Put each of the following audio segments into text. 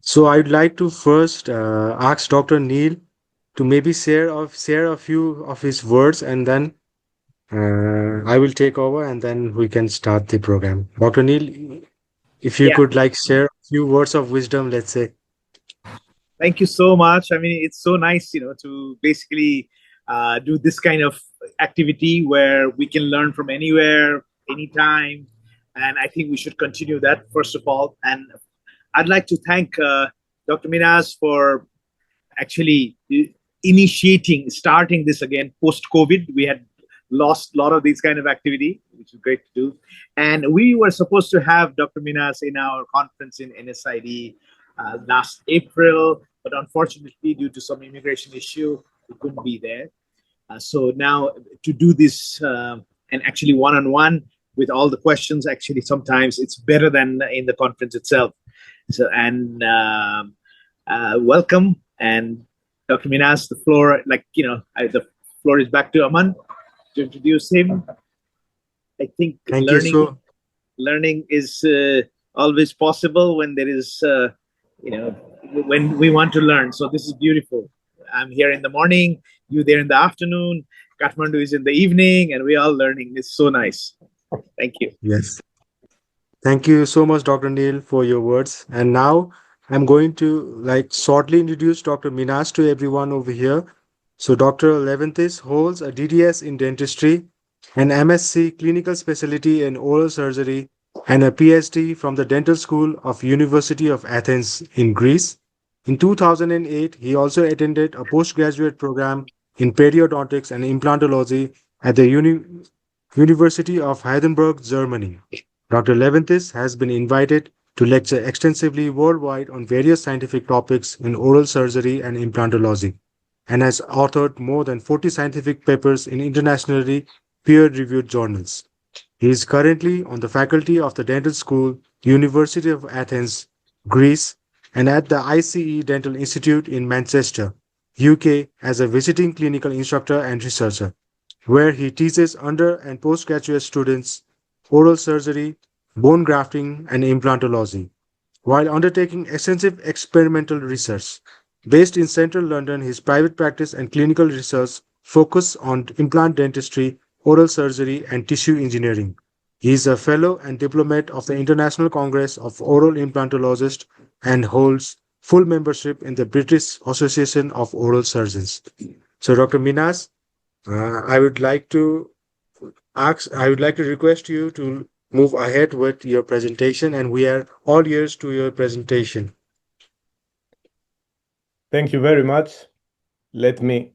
So I'd like to first ask Dr. Neil to maybe share a few of his words, and then I will take over, and then we can start the program. Dr. Neil, if you Yeah, could like share a few words of wisdom, let's say. thank you so much. I mean, it's so nice, to basically do this kind of activity where we can learn from anywhere, anytime. And I think we should continue that, first of all. And I'd like to thank Dr. Minas for actually starting this again post-COVID. We had lost a lot of these kind of activity, which is great to do. And we were supposed to have Dr. Minas in our conference in NSID last April, but unfortunately, due to some immigration issue, we couldn't be there. So now to do this and actually one-on-one with all the questions, actually sometimes it's better than in the conference itself. So and welcome, and Dr. Minas, the floor, the floor is back to Aman to introduce him. I think Thank you learning is always possible when there is, when we want to learn. So this is beautiful. I'm here in the morning, you there in the afternoon, Kathmandu is in the evening, and we all learning. It's so nice. Thank you. Yes. Thank you so much, Dr. Neil, for your words. And now I'm going to like shortly introduce Dr. Minas to everyone over here. So Dr. Leventis holds a DDS in dentistry, an MSc clinical specialty in oral surgery, and a PhD from the Dental School of University of Athens in Greece. In 2008, he also attended a postgraduate program in periodontics and implantology at the University of Heidelberg, Germany. Dr. Leventis has been invited to lecture extensively worldwide on various scientific topics in oral surgery and implantology, and has authored more than 40 scientific papers in internationally peer-reviewed journals. He is currently on the faculty of the Dental School, University of Athens, Greece, and at the ICE Dental Institute in Manchester, UK, as a visiting clinical instructor and researcher, where he teaches under and postgraduate students oral surgery, bone grafting, and implantology, while undertaking extensive experimental research. Based in central London, his private practice and clinical research focus on implant dentistry, oral surgery, and tissue engineering. He is a fellow and diplomat of the International Congress of Oral Implantologists and holds full membership in the British Association of Oral Surgeons. So, Dr. Minas, I would like to I would like to request you to move ahead with your presentation, and we are all ears to your presentation. Thank you very much. Let me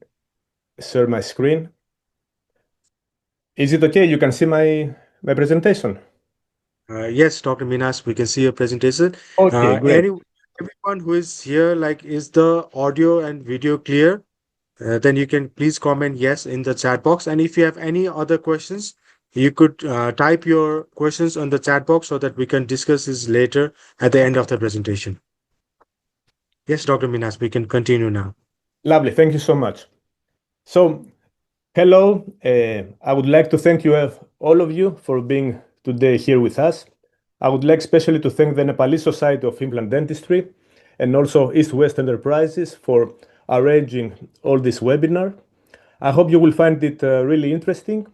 share my screen. Is it okay? You can see my presentation? Yes, Dr. Minas, we can see your presentation. Okay, great. Everyone who is here, like, is the audio and video clear? Then you can please comment yes in the chat box. And if you have any other questions, you could type your questions on the chat box so that we can discuss this later at the end of the presentation. Yes, Dr. Minas, we can continue now. Lovely. Thank you so much. So, hello. I would like to thank you, all of you, for being today here with us. I would like especially to thank the Nepalese Society of Implant Dentistry and also East West Enterprises for arranging all this webinar. I hope you will find it really interesting.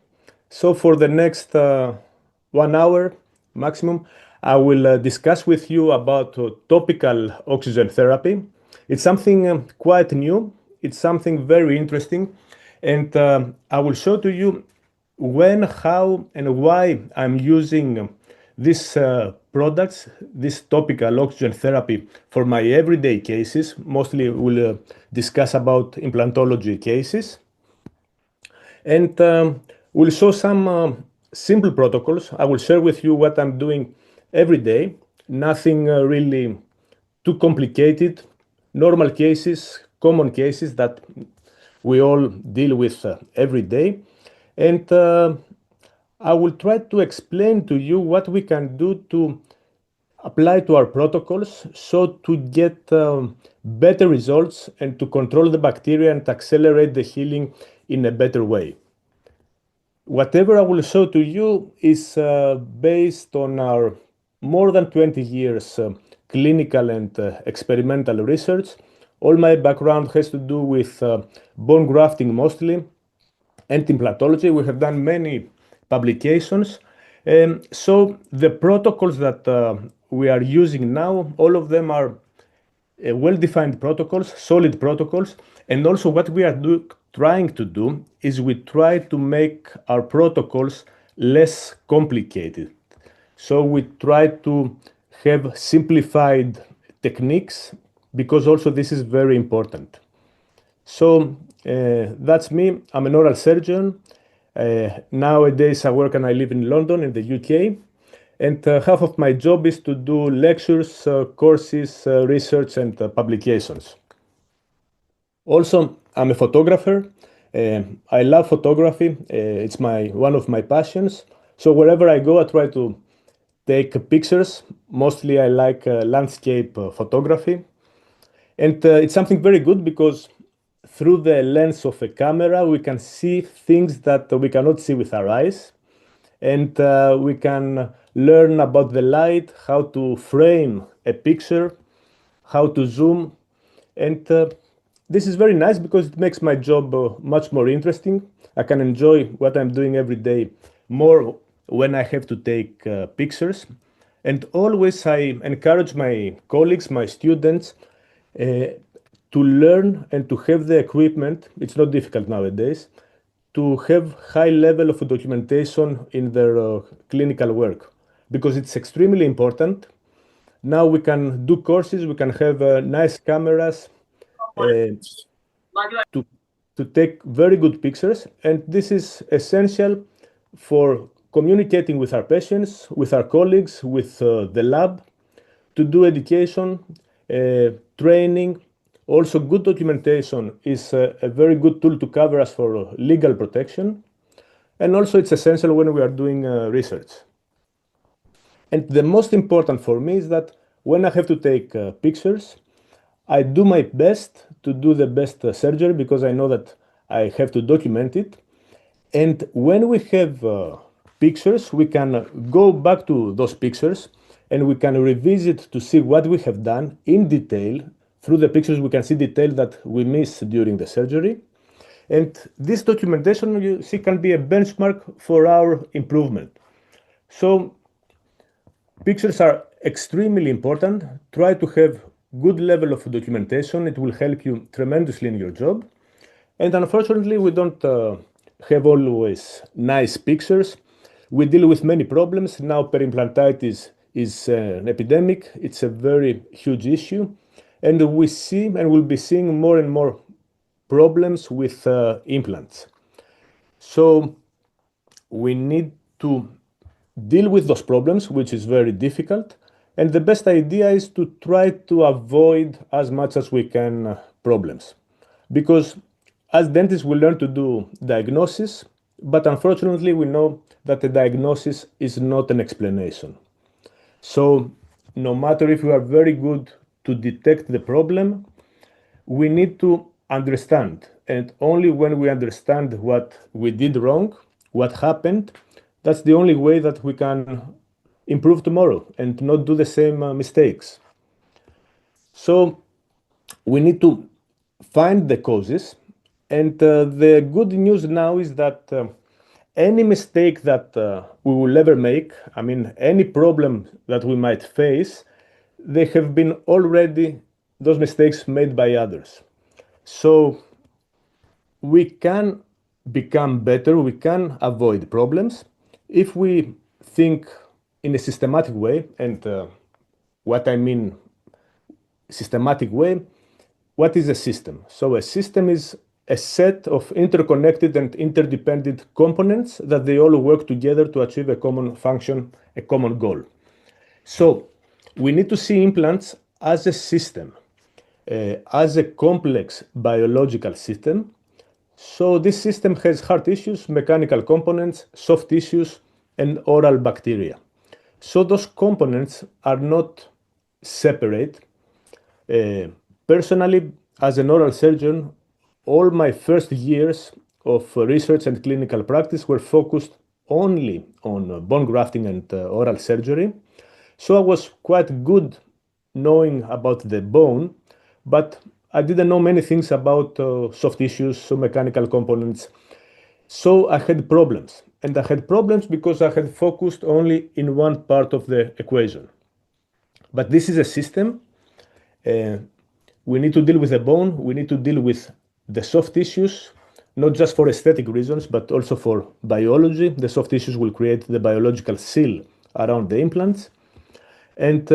So for the next 1 hour maximum, I will discuss with you about topical oxygen therapy. It's something quite new. It's something very interesting. And I will show to you when, how, and why I'm using these products, this topical oxygen therapy for my everyday cases. Mostly we'll discuss about implantology cases. And we'll show some simple protocols. I will share with you what I'm doing every day. Nothing really too complicated. Normal cases, common cases that we all deal with every day. And I will try to explain to you what we can do to apply to our protocols so to get better results and to control the bacteria and accelerate the healing in a better way. Whatever I will show to you is based on our more than 20 years clinical and experimental research. All my background has to do with bone grafting mostly and implantology. We have done many publications. So the protocols that we are using now, all of them are well-defined protocols, solid protocols. And also what we are trying to do is we try to make our protocols less complicated. So we try to have simplified techniques, because also this is very important. So that's me. I'm an oral surgeon. Nowadays I work and I live in London in the UK. And half of my job is to do lectures, courses, research, and publications. Also, I'm a photographer. I love photography. It's one of my passions. So wherever I go, I try to take pictures. Mostly I like landscape photography. And it's something very good because through the lens of a camera, we can see things that we cannot see with our eyes. And we can learn about the light, how to frame a picture, how to zoom. And this is very nice because it makes my job much more interesting. I can enjoy what I'm doing every day more when I have to take pictures. And always I encourage my colleagues, my students, to learn and to have the equipment. It's not difficult nowadays to have high level of documentation in their clinical work, because it's extremely important. Now we can do courses, we can have nice cameras to take very good pictures, and this is essential for communicating with our patients, with our colleagues, with the lab, to do education, training. Also, good documentation is a very good tool to cover us for legal protection. And also it's essential when we are doing research. And the most important for me is that when I have to take pictures, I do my best to do the best surgery, because I know that I have to document it. And when we have pictures, we can go back to those pictures and we can revisit to see what we have done in detail. Through the pictures, we can see detail that we missed during the surgery. And this documentation, you see, can be a benchmark for our improvement. So pictures are extremely important. Try to have good level of documentation. It will help you tremendously in your job. And unfortunately, we don't have always nice pictures. We deal with many problems. Now periimplantitis is an epidemic. It's a very huge issue. And we see and will be seeing more and more problems with implants. So we need to deal with those problems, which is very difficult. And the best idea is to try to avoid as much as we can problems. Because as dentists, we learn to do diagnosis, but unfortunately, we know that the diagnosis is not an explanation. So no matter if we are very good to detect the problem, we need to understand. And only when we understand what we did wrong, what happened, that's the only way that we can improve tomorrow and not do the same mistakes. So we need to find the causes. And the good news now is that any mistake that we will ever make, I mean, any problem that we might face, they have been already those mistakes made by others. So we can become better, we can avoid problems if we think in a systematic way. And what I mean systematic way, what is a system? So a system is a set of interconnected and interdependent components that they all work together to achieve a common function, a common goal. So we need to see implants as a system, as a complex biological system. So this system has hard tissues, mechanical components, soft tissues, and oral bacteria. So those components are not separate. Personally, as an oral surgeon, all my first years of research and clinical practice were focused only on bone grafting and oral surgery. So I was quite good knowing about the bone, but I didn't know many things about soft tissues, so mechanical components. So I had problems. And I had problems because I had focused only in one part of the equation. But this is a system. We need to deal with the bone. We need to deal with the soft tissues, not just for aesthetic reasons, but also for biology. The soft tissues will create the biological seal around the implants. And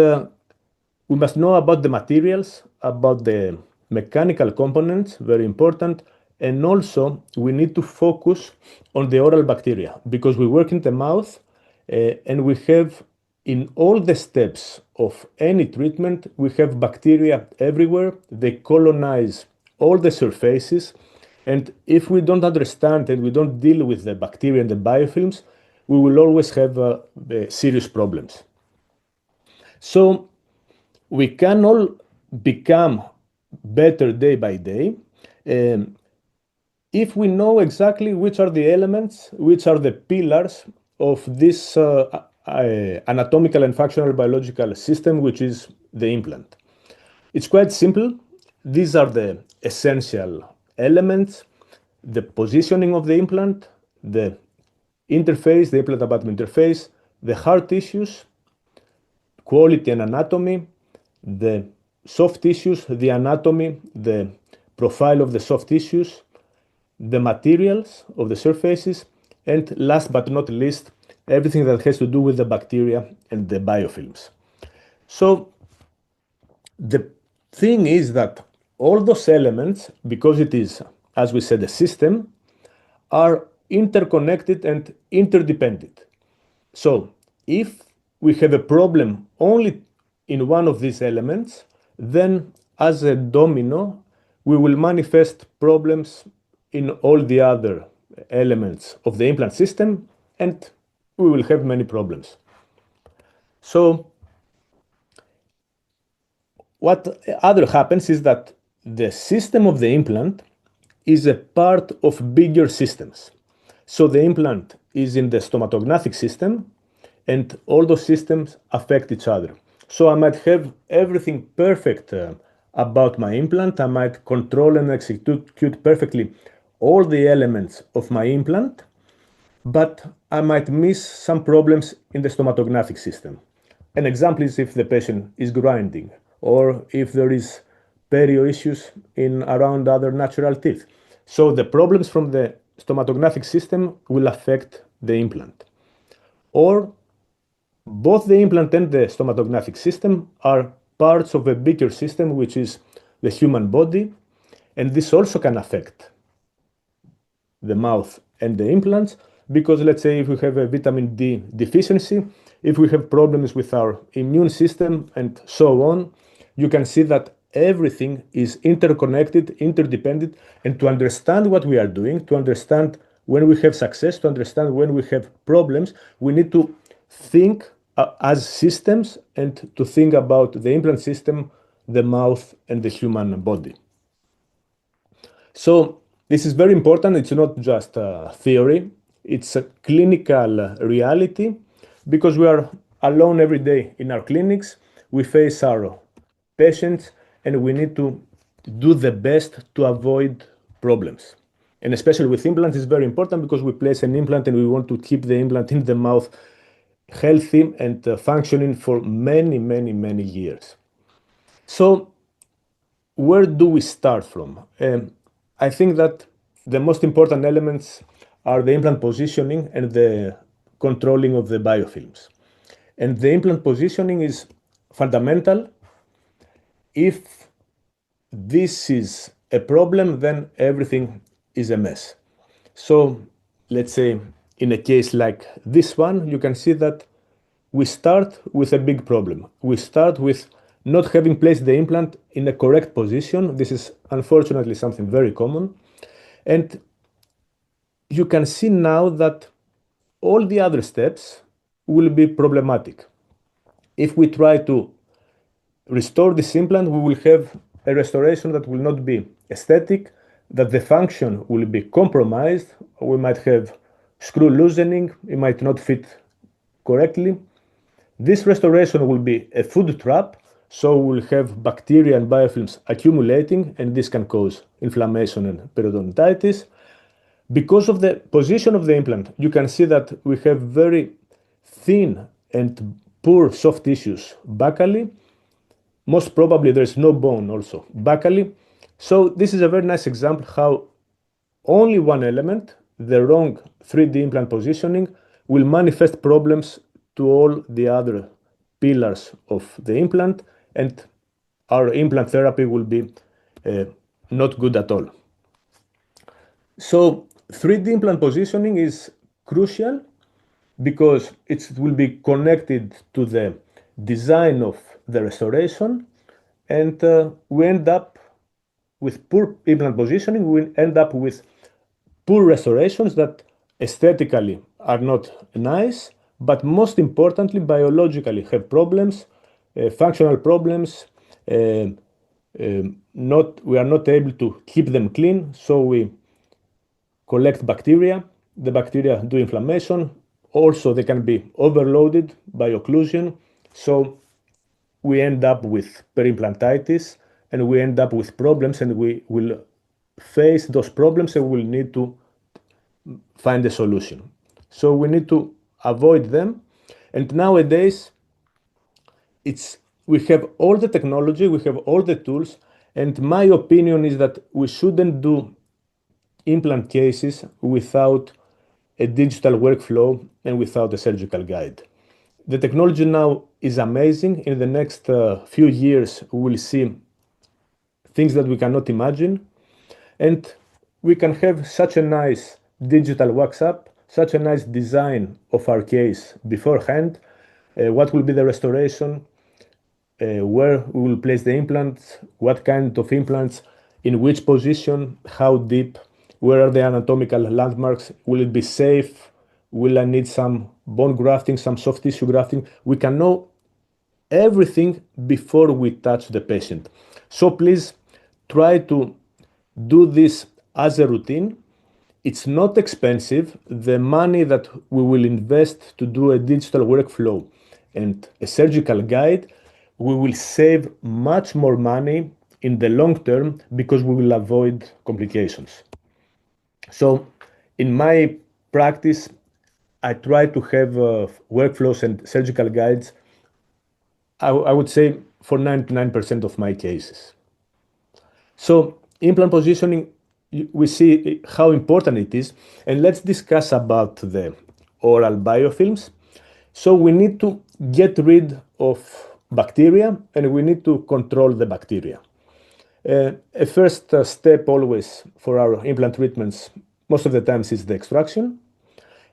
we must know about the materials, about the mechanical components, very important. And also, we need to focus on the oral bacteria because we work in the mouth and we have, in all the steps of any treatment, we have bacteria everywhere. They colonize all the surfaces. And if we don't understand and we don't deal with the bacteria and the biofilms, we will always have serious problems. So we can all become better day by day if we know exactly which are the elements, which are the pillars of this anatomical and functional biological system, which is the implant. It's quite simple. These are the essential elements: the positioning of the implant, the interface, the implant-abutment interface, the hard tissues, quality and anatomy, the soft tissues, the anatomy, the profile of the soft tissues, the materials of the surfaces, and last but not least, everything that has to do with the bacteria and the biofilms. So the thing is that all those elements, because it is, as we said, a system, are interconnected and interdependent. So if we have a problem only in one of these elements, then as a domino, we will manifest problems in all the other elements of the implant system, and we will have many problems. So what other happens is that the system of the implant is a part of bigger systems. So the implant is in the stomatognathic system, and all those systems affect each other. So I might have everything perfect about my implant. I might control and execute perfectly all the elements of my implant, but I might miss some problems in the stomatognathic system. An example is if the patient is grinding, or if there is perio issues in around other natural teeth. So the problems from the stomatognathic system will affect the implant. Or both the implant and the stomatognathic system are parts of a bigger system, which is the human body, and this also can affect the mouth and the implants, because let's say if we have a vitamin D deficiency, if we have problems with our immune system and so on, you can see that everything is interconnected, interdependent, and to understand what we are doing, to understand when we have success, to understand when we have problems, we need to think as systems and to think about the implant system, the mouth, and the human body. So this is very important. It's not just theory. It's a clinical reality because we are alone every day in our clinics. We face our patients and we need to do the best to avoid problems. And especially with implants, it's very important because we place an implant and we want to keep the implant in the mouth healthy and functioning for many, many, many years. So where do we start from? I think that the most important elements are the implant positioning and the controlling of the biofilms. And the implant positioning is fundamental. If this is a problem, then everything is a mess. So let's say in a case like this one, you can see that we start with a big problem. We start with not having placed the implant in a correct position. This is unfortunately something very common. And you can see now that all the other steps will be problematic. If we try to restore this implant, we will have a restoration that will not be aesthetic, that the function will be compromised. We might have screw loosening, it might not fit correctly. This restoration will be a food trap, So we'll have bacteria and biofilms accumulating, and this can cause inflammation and periodontitis. Because of the position of the implant, you can see that we have very thin and poor soft tissues buccally. Most probably there's no bone also buccally. So this is a very nice example how only one element, the wrong 3D implant positioning, will manifest problems to all the other pillars of the implant, and our implant therapy will be not good at all. So 3D implant positioning is crucial because it will be connected to the design of the restoration, and we end up with poor implant positioning, we end up with poor restorations that aesthetically are not nice, but most importantly, biologically have problems, functional problems. We are not able to keep them clean, so we collect bacteria. The bacteria do inflammation. Also, they can be overloaded by occlusion, so we end up with periimplantitis, and we end up with problems, and we will face those problems and we'll need to find a solution. So we need to avoid them. And nowadays, we have all the technology, we have all the tools, and my opinion is that we shouldn't do implant cases without a digital workflow and without a surgical guide. The technology now is amazing. In the next few years, we will see things that we cannot imagine. And we can have such a nice digital wax-up, such a nice design of our case beforehand, what will be the restoration, where we will place the implants, what kind of implants, in which position, how deep, where are the anatomical landmarks, will it be safe, will I need some bone grafting, some soft tissue grafting. We can know everything before we touch the patient. So please try to do this as a routine. It's not expensive. The money that we will invest to do a digital workflow and a surgical guide, we will save much more money in the long term because we will avoid complications. So in my practice, I try to have workflows and surgical guides, I would say, for 99% of my cases. So implant positioning, we see how important it is, and let's discuss about the oral biofilms. So we need to get rid of bacteria, and we need to control the bacteria. A first step always for our implant treatments, most of the times, is the extraction.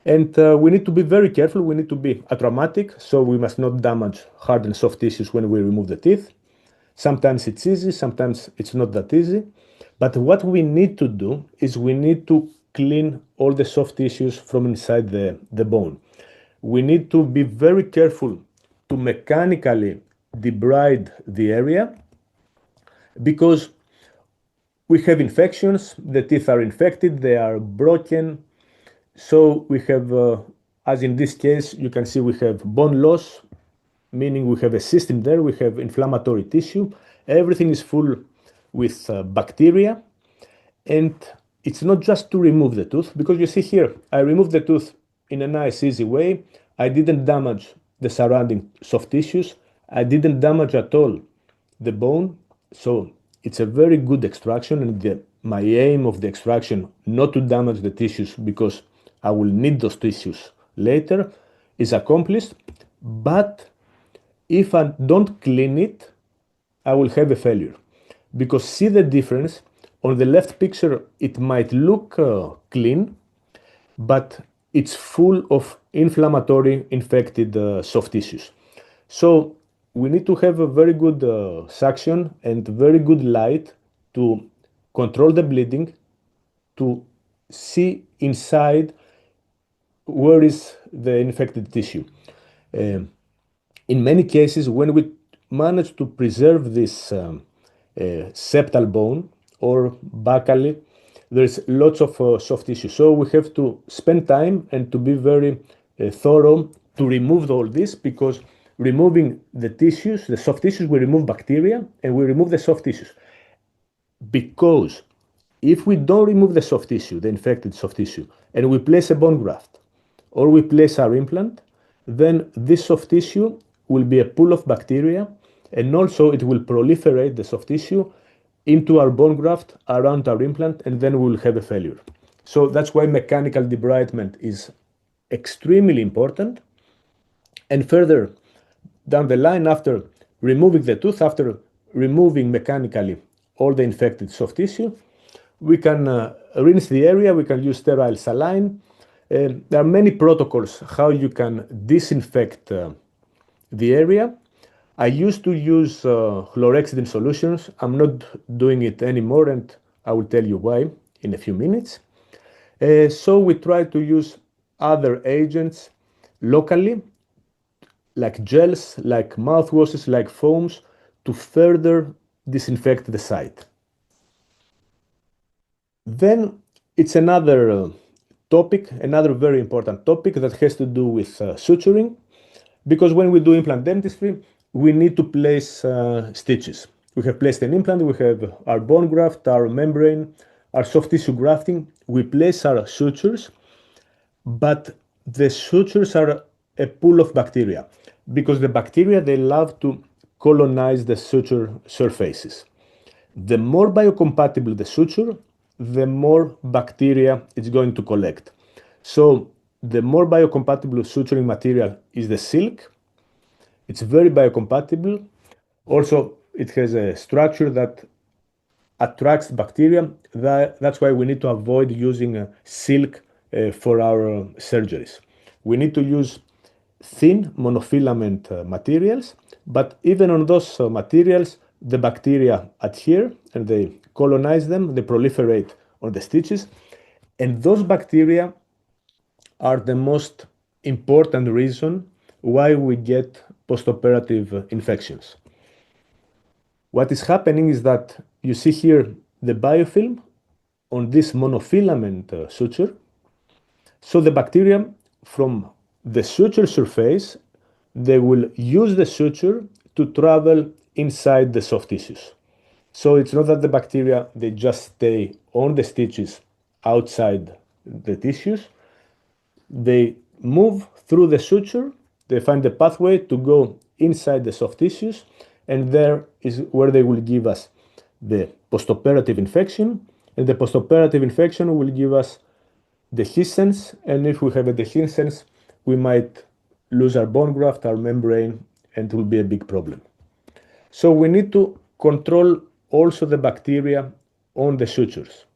And we need to be very careful. We need to be atraumatic, so we must not damage hard and soft tissues when we remove the teeth. Sometimes it's easy, sometimes it's not that easy. But what we need to do is we need to clean all the soft tissues from inside the bone. We need to be very careful to mechanically debride the area because we have infections, the teeth are infected, they are broken. So we have, as in this case, you can see we have bone loss, meaning we have a system there, we have inflammatory tissue, everything is full with bacteria. And it's not just to remove the tooth, because you see here, I removed the tooth in a nice, easy way. I didn't damage the surrounding soft tissues. I didn't damage at all the bone. So it's a very good extraction, and my aim of the extraction, not to damage the tissues because I will need those tissues later, is accomplished. But if I don't clean it, I will have a failure. Because see the difference, on the left picture, it might look clean, but it's full of inflammatory, infected soft tissues. So we need to have a very good suction and very good light to control the bleeding, to see inside where is the infected tissue. In many cases, when we manage to preserve this septal bone or buccally, there's lots of soft tissue. So we have to spend time and to be very thorough to remove all this, because removing the tissues, the soft tissues, we remove bacteria and we remove the soft tissues. Because if we don't remove the soft tissue, the infected soft tissue, and we place a bone graft or we place our implant, then this soft tissue will be a pool of bacteria, and also it will proliferate the soft tissue into our bone graft around our implant, and then we will have a failure. So that's why mechanical debridement is extremely important. And further down the line, after removing the tooth, after removing mechanically all the infected soft tissue, we can rinse the area, we can use sterile saline. There are many protocols how you can disinfect the area. I used to use 𝘁𝗶𝗀𝗀𝗃𝗃 solutions. I'm not doing it anymore, and I will tell you why in a few minutes. So we try to use other agents locally, like gels, like mouthwashes, like foams, to further disinfect the site. Then it's another topic, another very important topic that has to do with suturing, because when we do implant dentistry, we need to place stitches. We have placed an implant, we have our bone graft, our membrane, our soft tissue grafting. We place our sutures, but the sutures are a pool of bacteria, because the bacteria, they love to colonize the suture surfaces. The more biocompatible the suture, the more bacteria it's going to collect. So the more biocompatible suturing material is the silk. It's very biocompatible. Also, it has a structure that attracts bacteria. That's why we need to avoid using silk for our surgeries. We need to use thin monofilament materials, but even on those materials, the bacteria adhere and they colonize them, they proliferate on the stitches, and those bacteria are the most important reason why we get postoperative infections. What is happening is that you see here the biofilm on this monofilament suture. So the bacteria from the suture surface, they will use the suture to travel inside the soft tissues. So it's not that the bacteria, they just stay on the stitches outside the tissues. They move through the suture, they find the pathway to go inside the soft tissues, and there is where they will give us the postoperative infection, and the postoperative infection will give us dehiscence, and if we have a dehiscence, we might lose our bone graft, our membrane, and it will be a big problem. So we need to control also the bacteria on the sutures.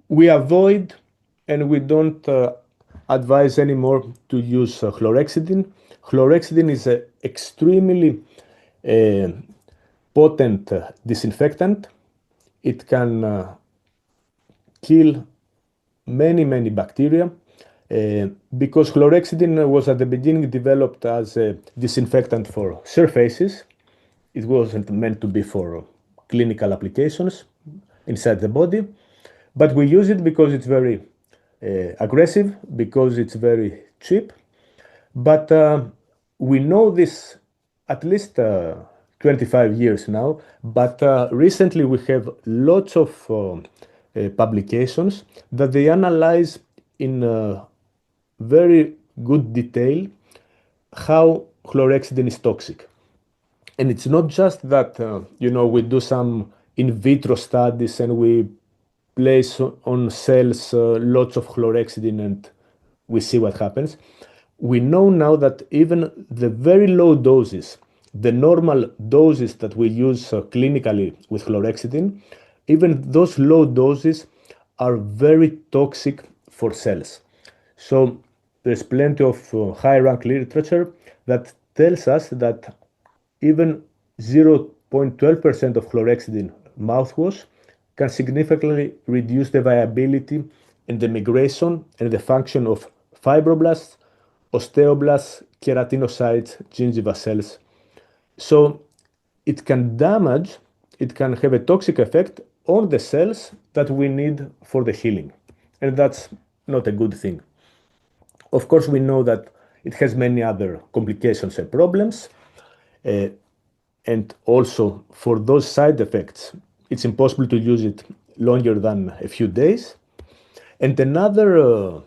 We avoid and we don't advise anymore to use 𝘁𝗶𝗃𝗃. 𝘁𝗶𝗃𝗃 is an extremely potent disinfectant. It can kill many bacteria because 𝘁𝗶𝗃𝗃 was at the beginning developed as a disinfectant for surfaces. It wasn't meant to be for clinical applications inside the body, but we use it because it's very aggressive, because it's very cheap. But we know this at least 25 years now, but recently we have lots of publications that they analyze in very good detail how 𝘁𝗶𝗃𝗃 is toxic. And it's not just that, we do some in vitro studies and we place on cells lots of 𝘁𝗶𝗃𝗃 and we see what happens. We know now that even the very low doses, the normal doses that we use clinically with 𝘁𝗶𝗃𝗃, even those low doses are very toxic for cells. So there's plenty of high-rank literature that tells us that even 0.12% of 𝘁𝗶𝗃 mouthwash can significantly reduce the viability and the migration and the function of fibroblasts, osteoblasts, keratinocytes, gingiva cells. So it can damage, it can have a toxic effect on the cells that we need for the healing. And that's not a good thing. Of course, we know that it has many other complications and problems. And also for those side effects, it's impossible to use it longer than a few days. And another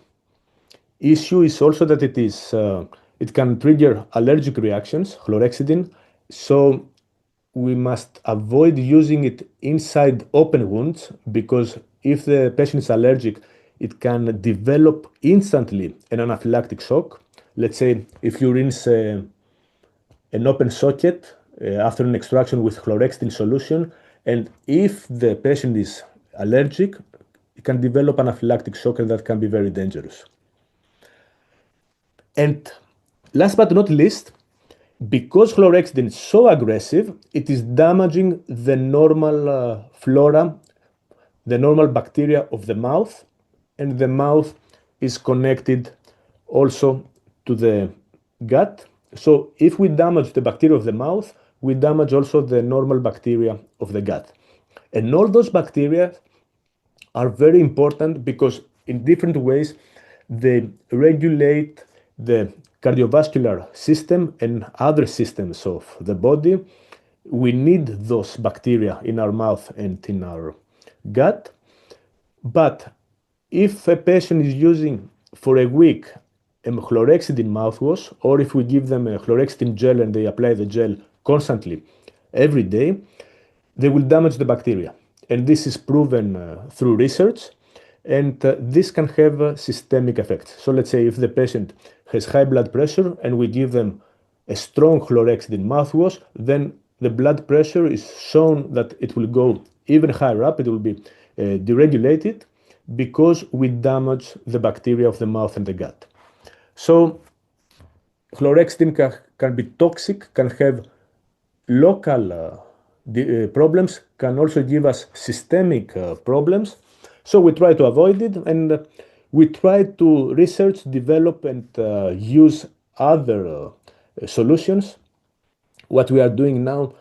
issue is also that it can trigger allergic reactions, chlorhexidine. So we must avoid using it inside open wounds, because if the patient is allergic, it can develop instantly an anaphylactic shock. Let's say if you rinse an open socket after an extraction with chlorhexidine solution, and if the patient is allergic, it can develop anaphylactic shock, and that can be very dangerous. And last but not least, because chlorhexidine is so aggressive, it is damaging the normal flora, the normal bacteria of the mouth, and the mouth is connected also to the gut. So if we damage the bacteria of the mouth, we damage also the normal bacteria of the gut. And all those bacteria are very important because in different ways they regulate the cardiovascular system and other systems of the body. We need those bacteria in our mouth and in our gut. But if a patient is using for a week a chlorhexidine mouthwash, or if we give them a chlorhexidine gel and they apply the gel constantly every day, they will damage the bacteria. And this is proven through research, and this can have systemic effects. So let's say if the patient has high blood pressure and we give them a strong chlorhexidine mouthwash, then the blood pressure is shown that it will go even higher up, it will be deregulated, because we damage the bacteria of the mouth and the gut. So chlorhexidine can be toxic, can have local problems, can also give us systemic problems. So we try to avoid it, and we try to research, develop, and use other solutions. What we are doing now,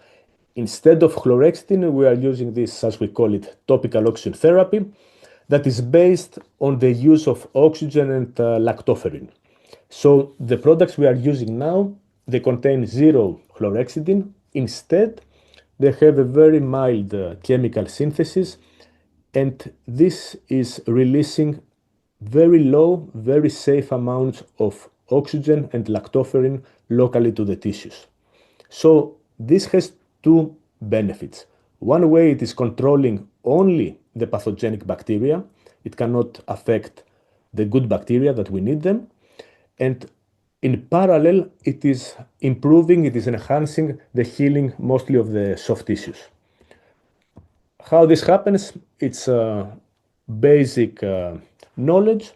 instead of chlorhexidine, we are using this, as we call it, topical oxygen therapy, that is based on the use of oxygen and lactoferrin. So the products we are using now, they contain zero chlorhexidine. Instead, they have a very mild chemical synthesis, and this is releasing very low, very safe amounts of oxygen and lactoferrin locally to the tissues. So this has two benefits. One way, it is controlling only the pathogenic bacteria. It cannot affect the good bacteria that we need them. And in parallel, it is improving, it is enhancing the healing mostly of the soft tissues. How this happens, it's basic knowledge.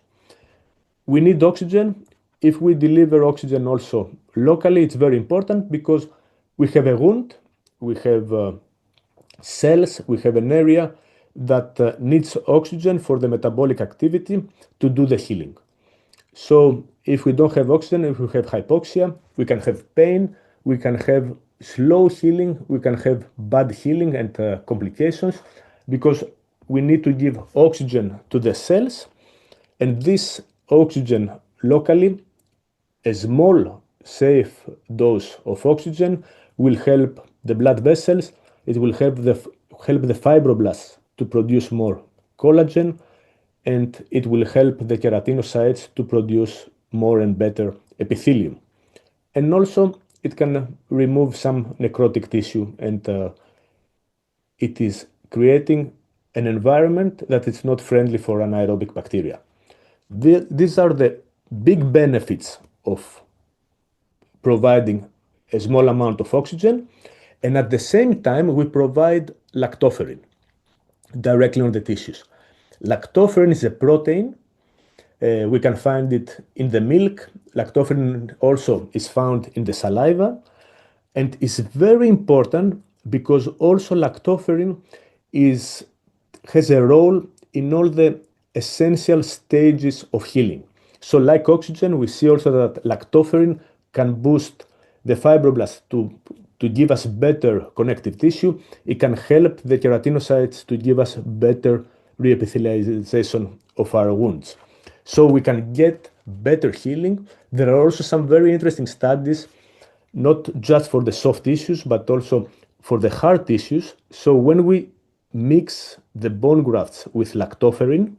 We need oxygen. If we deliver oxygen also locally, it's very important because we have a wound, we have cells, we have an area that needs oxygen for the metabolic activity to do the healing. So if we don't have oxygen, if we have hypoxia, we can have pain, we can have slow healing, we can have bad healing and complications, because we need to give oxygen to the cells, and this oxygen locally, a small safe dose of oxygen will help the blood vessels, it will help the fibroblasts to produce more collagen, and it will help the keratinocytes to produce more and better epithelium. And also, it can remove some necrotic tissue, and it is creating an environment that is not friendly for anaerobic bacteria. These are the big benefits of providing a small amount of oxygen, and at the same time, we provide lactoferrin directly on the tissues. Lactoferrin is a protein. We can find it in the milk. Lactoferrin also is found in the saliva, and is very important because also lactoferrin has a role in all the essential stages of healing. So like oxygen, we see also that lactoferrin can boost the fibroblasts to give us better connective tissue. It can help the keratinocytes to give us better reepithelialization of our wounds. So we can get better healing. There are also some very interesting studies, not just for the soft tissues, but also for the hard tissues. So when we mix the bone grafts with lactoferrin,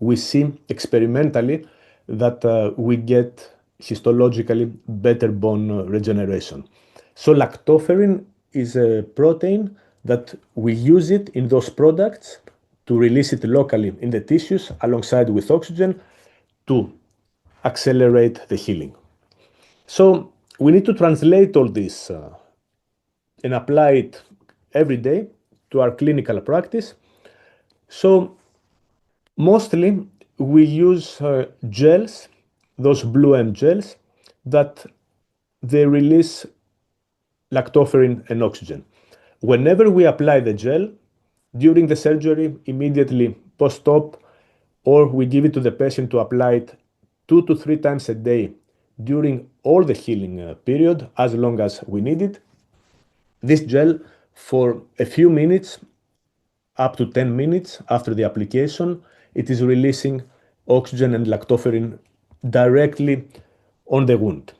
we see experimentally that we get histologically better bone regeneration. So lactoferrin is a protein that we use it in those products to release it locally in the tissues alongside with oxygen to accelerate the healing. So we need to translate all this and apply it every day to our clinical practice. So mostly we use gels, those blue M gels, that they release lactoferrin and oxygen. Whenever we apply the gel, during the surgery, immediately post-op, or we give it to the patient to apply it 2 to 3 times a day during all the healing period, as long as we need it. This gel, for a few minutes, up to 10 minutes after the application, it is releasing oxygen and lactoferrin directly on the wound.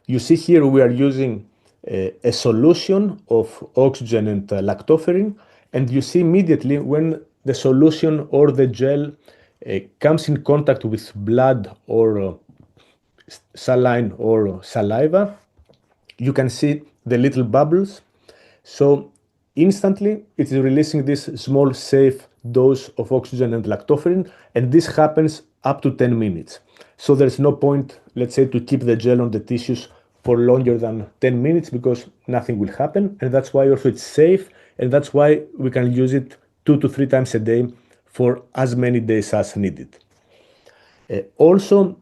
You see here we are using a solution of oxygen and lactoferrin, and you see immediately when the solution or the gel comes in contact with blood or saline or saliva, you can see the little bubbles. So instantly it is releasing this small safe dose of oxygen and lactoferrin, and this happens up to 10 minutes. So there's no point, let's say, to keep the gel on the tissues for longer than 10 minutes because nothing will happen. And that's why also it's safe, and that's why we can use it 2 to 3 times a day for as many days as needed. Also,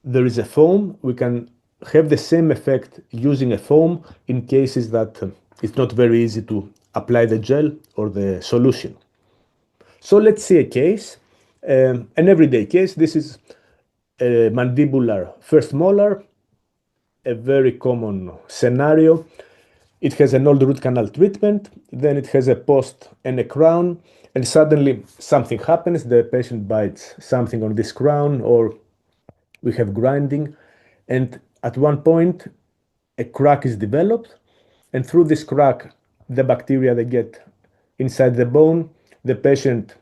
there is a foam. We can have the same effect using a foam in cases that it's not very easy to apply the gel or the solution. So let's see a case, an everyday case. This is a mandibular first molar, a very common scenario. It has an old root canal treatment, then it has a post and a crown, and suddenly something happens. The patient bites something on this crown, or we have grinding, and at one point a crack is developed, and through this crack the bacteria, they get inside the bone. The patient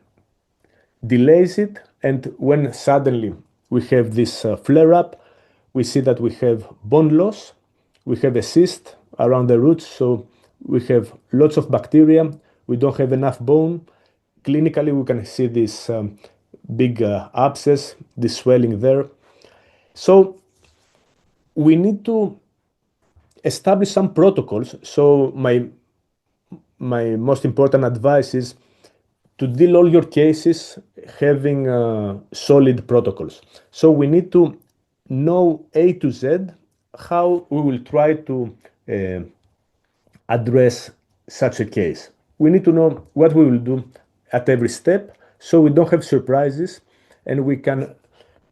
delays it, and when suddenly we have this flare-up, we see that we have bone loss, we have a cyst around the roots, so we have lots of bacteria, we don't have enough bone. Clinically, we can see this big abscess, this swelling there. So we need to establish some protocols. So my most important advice is to deal all your cases having solid protocols. So we need to know A to Z how we will try to address such a case. We need to know what we will do at every step so we don't have surprises and we can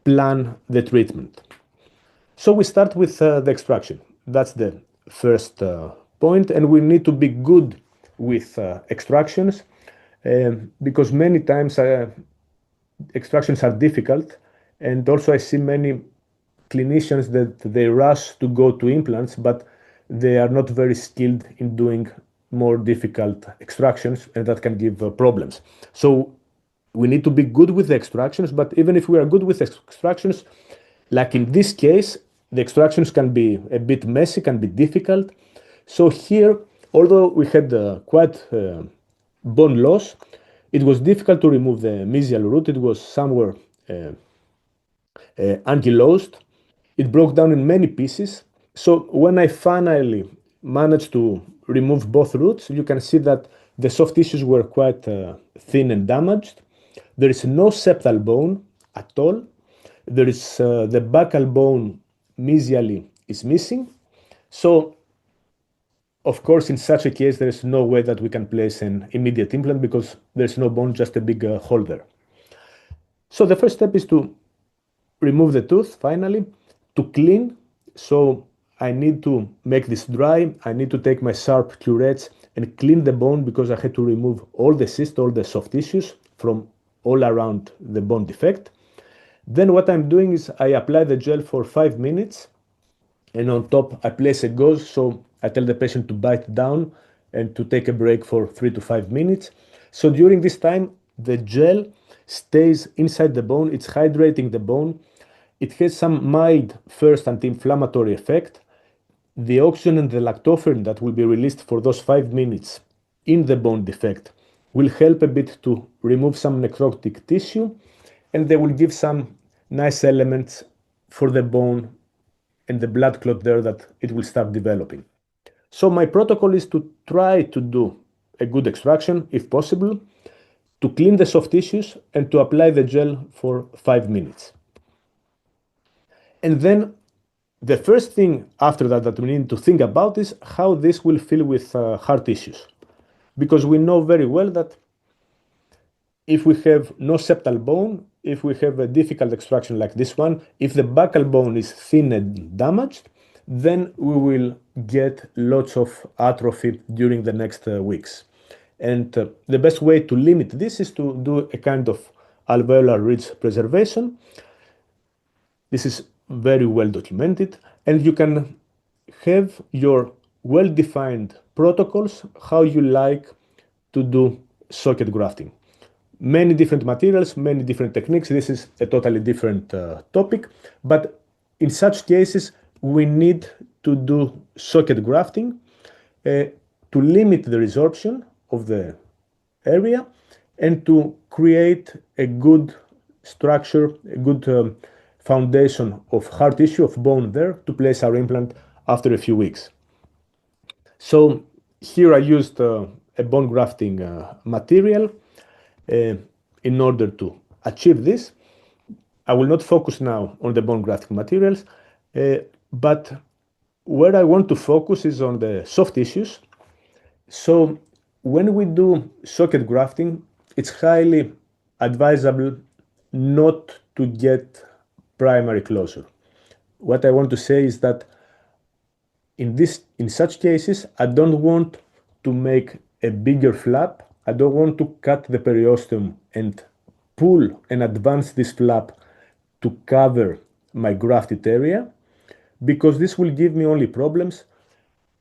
plan the treatment. So we start with the extraction. That's the first point, and we need to be good with extractions because many times extractions are difficult, and also I see many clinicians that they rush to go to implants, but they are not very skilled in doing more difficult extractions, and that can give problems. So we need to be good with the extractions, but even if we are good with extractions, like in this case, the extractions can be a bit messy, can be difficult. So here, although we had quite bone loss, it was difficult to remove the mesial root. It was somewhere ankylosed. It broke down in many pieces. So when I finally managed to remove both roots, you can see that the soft tissues were quite thin and damaged. There is no septal bone at all. There is the buccal bone mesially is missing. So, of course, in such a case, there is no way that we can place an immediate implant because there's no bone, just a big hole there. So the first step is to remove the tooth, finally, to clean. So I need to make this dry. I need to take my sharp curettes and clean the bone because I had to remove all the cysts, all the soft tissues from all around the bone defect. Then what I'm doing is I apply the gel for 5 minutes, and on top I place a gauze, so I tell the patient to bite down and to take a break for 3 to 5 minutes. So during this time, the gel stays inside the bone, it's hydrating the bone. It has some mild first anti-inflammatory effect. The oxygen and the lactoferrin that will be released for those 5 minutes in the bone defect will help a bit to remove some necrotic tissue, and they will give some nice elements for the bone and the blood clot there that it will start developing. So my protocol is to try to do a good extraction if possible, to clean the soft tissues and to apply the gel for 5 minutes. And then the first thing after that we need to think about is how this will feel with hard tissues. Because we know very well that if we have no septal bone, if we have a difficult extraction like this one, if the buccal bone is thin and damaged, then we will get lots of atrophy during the next weeks. And the best way to limit this is to do a kind of alveolar ridge preservation. This is very well documented, and you can have your well-defined protocols how you like to do socket grafting. Many different materials, many different techniques. This is a totally different topic, but in such cases, we need to do socket grafting to limit the resorption of the area and to create a good structure, a good foundation of hard tissue, of bone there to place our implant after a few weeks. So here I used a bone grafting material in order to achieve this. I will not focus now on the bone grafting materials, but where I want to focus is on the soft tissues. So when we do socket grafting, it's highly advisable not to get primary closure. What I want to say is that in such cases, I don't want to make a bigger flap. I don't want to cut the periosteum and pull and advance this flap to cover my grafted area, because this will give me only problems.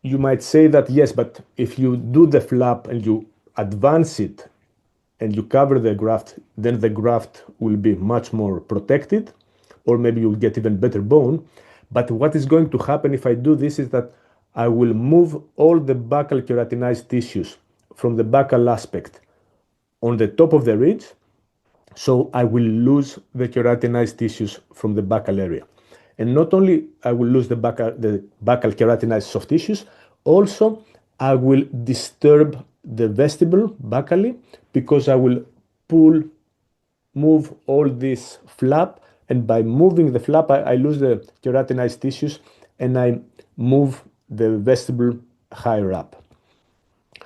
You might say that, yes, but if you do the flap and you advance it and you cover the graft, then the graft will be much more protected, or maybe you'll get even better bone. But what is going to happen if I do this is that I will move all the buccal keratinized tissues from the buccal aspect on the top of the ridge, so I will lose the keratinized tissues from the buccal area. And not only I will lose the buccal keratinized soft tissues, also I will disturb the vestibule buccally, because I will move all this flap, and by moving the flap, I lose the keratinized tissues and I move the vestibule higher up.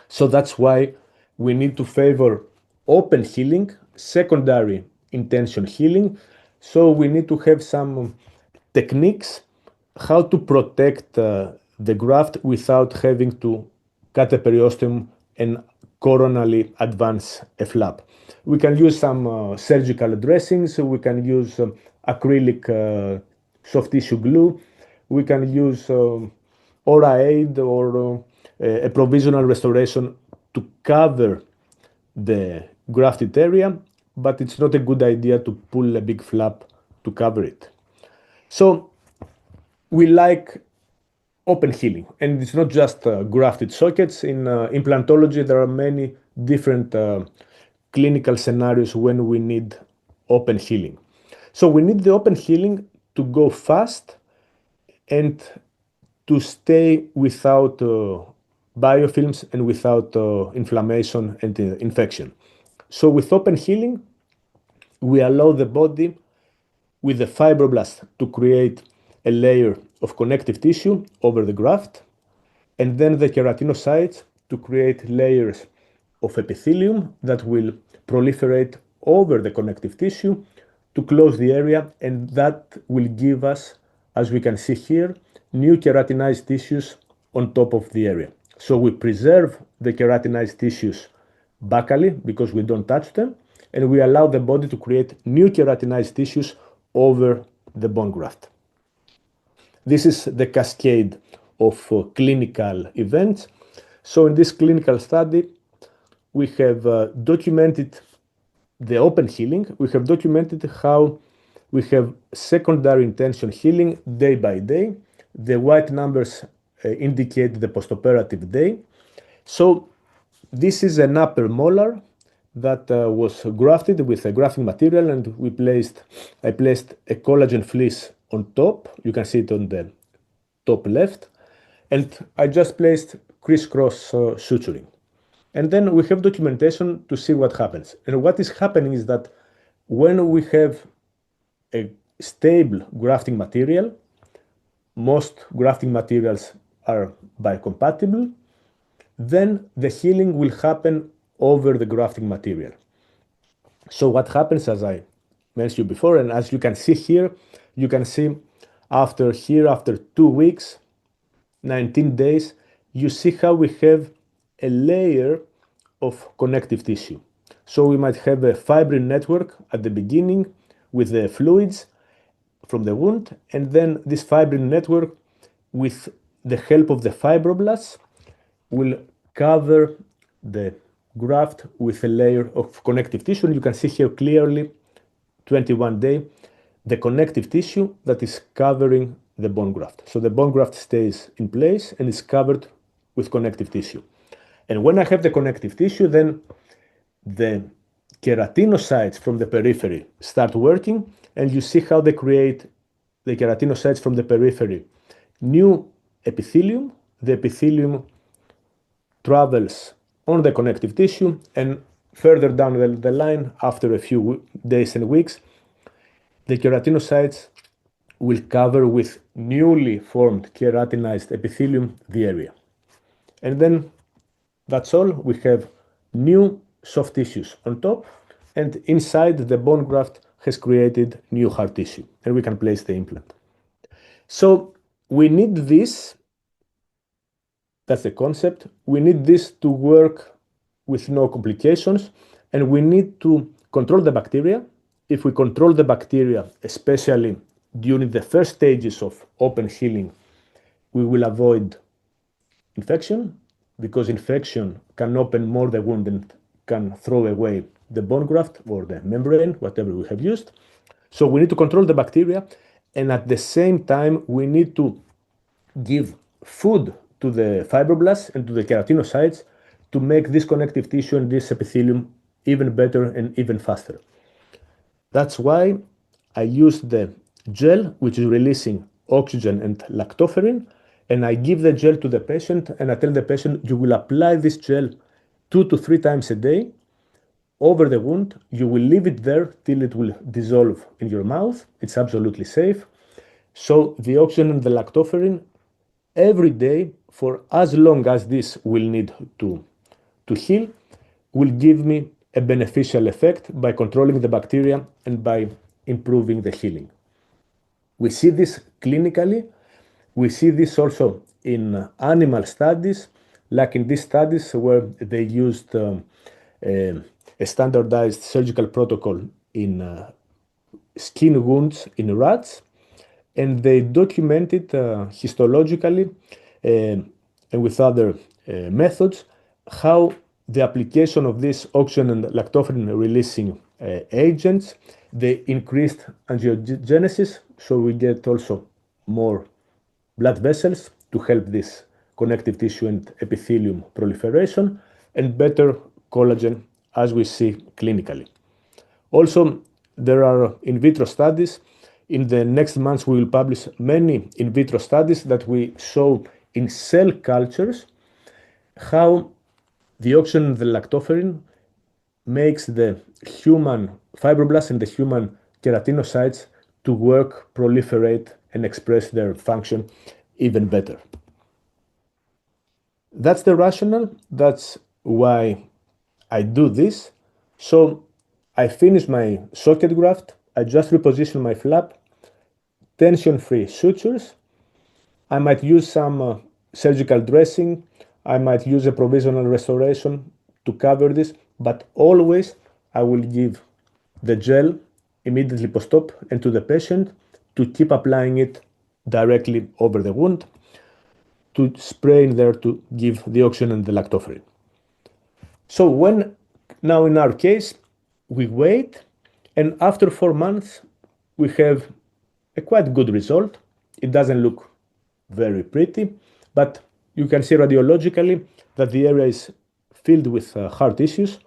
So that's why we need to favor open healing, secondary intention healing. So we need to have some techniques how to protect the graft without having to cut the periosteum and coronally advance a flap. We can use some surgical dressings. We can use acrylic soft tissue glue. We can use ORA aid or a provisional restoration to cover the grafted area, but it's not a good idea to pull a big flap to cover it. So we like open healing, and it's not just grafted sockets. In implantology, there are many different clinical scenarios when we need open healing. So we need the open healing to go fast and to stay without biofilms and without inflammation and infection. So with open healing, we allow the body with the fibroblast to create a layer of connective tissue over the graft, and then the keratinocytes to create layers of epithelium that will proliferate over the connective tissue to close the area, and that will give us, as we can see here, new keratinized tissues on top of the area. So we preserve the keratinized tissues buccally because we don't touch them, and we allow the body to create new keratinized tissues over the bone graft. This is the cascade of clinical events. So in this clinical study, we have documented the open healing. We have documented how we have secondary intention healing day by day. The white numbers indicate the postoperative day. So this is an upper molar that was grafted with a grafting material, and I placed a collagen fleece on top. You can see it on the top left. And I just placed crisscross suturing. And then we have documentation to see what happens. And what is happening is that when we have a stable grafting material, most grafting materials are biocompatible, then the healing will happen over the grafting material. So what happens, as I mentioned before, and as you can see here, you can see after 2 weeks, 19 days, you see how we have a layer of connective tissue. So we might have a fibrin network at the beginning with the fluids from the wound, and then this fibrin network, with the help of the fibroblasts, will cover the graft with a layer of connective tissue. And you can see here clearly, 21 day, the connective tissue that is covering the bone graft. So the bone graft stays in place and is covered with connective tissue. And when I have the connective tissue, then the keratinocytes from the periphery start working, and you see how they create, the keratinocytes from the periphery, new epithelium. The epithelium travels on the connective tissue, and further down the line, after a few days and weeks, the keratinocytes will cover with newly formed keratinized epithelium the area. And then that's all. We have new soft tissues on top, and inside the bone graft has created new hard tissue, and we can place the implant. So we need this. That's the concept. We need this to work with no complications, and we need to control the bacteria. If we control the bacteria, especially during the first stages of open healing, we will avoid infection, because infection can open more the wound and can throw away the bone graft or the membrane, whatever we have used. So we need to control the bacteria, and at the same time, we need to give food to the fibroblasts and to the keratinocytes to make this connective tissue and this epithelium even better and even faster. That's why I use the gel, which is releasing oxygen and lactoferrin, and I give the gel to the patient, and I tell the patient, you will apply this gel 2 to 3 times a day over the wound. You will leave it there till it will dissolve in your mouth. It's absolutely safe. So the oxygen and the lactoferrin every day for as long as this will need to heal will give me a beneficial effect by controlling the bacteria and by improving the healing. We see this clinically. We see this also in animal studies, like in these studies where they used a standardized surgical protocol in skin wounds in rats, and they documented histologically and with other methods how the application of this oxygen and lactoferrin releasing agents, they increased angiogenesis, so we get also more blood vessels to help this connective tissue and epithelium proliferation, and better collagen as we see clinically. Also, there are in vitro studies. In the next months, we will publish many in vitro studies that we show in cell cultures how the oxygen and the lactoferrin makes the human fibroblasts and the human keratinocytes to work, proliferate, and express their function even better. That's the rationale. That's why I do this. So I finish my socket graft. I just reposition my flap, tension-free sutures. I might use some surgical dressing. I might use a provisional restoration to cover this, but always I will give the gel immediately post-op and to the patient to keep applying it directly over the wound, to spray in there to give the oxygen and the lactoferrin. So now in our case, we wait, and after 4 months, we have a quite good result. It doesn't look very pretty, but you can see radiologically that the area is filled with hard tissues.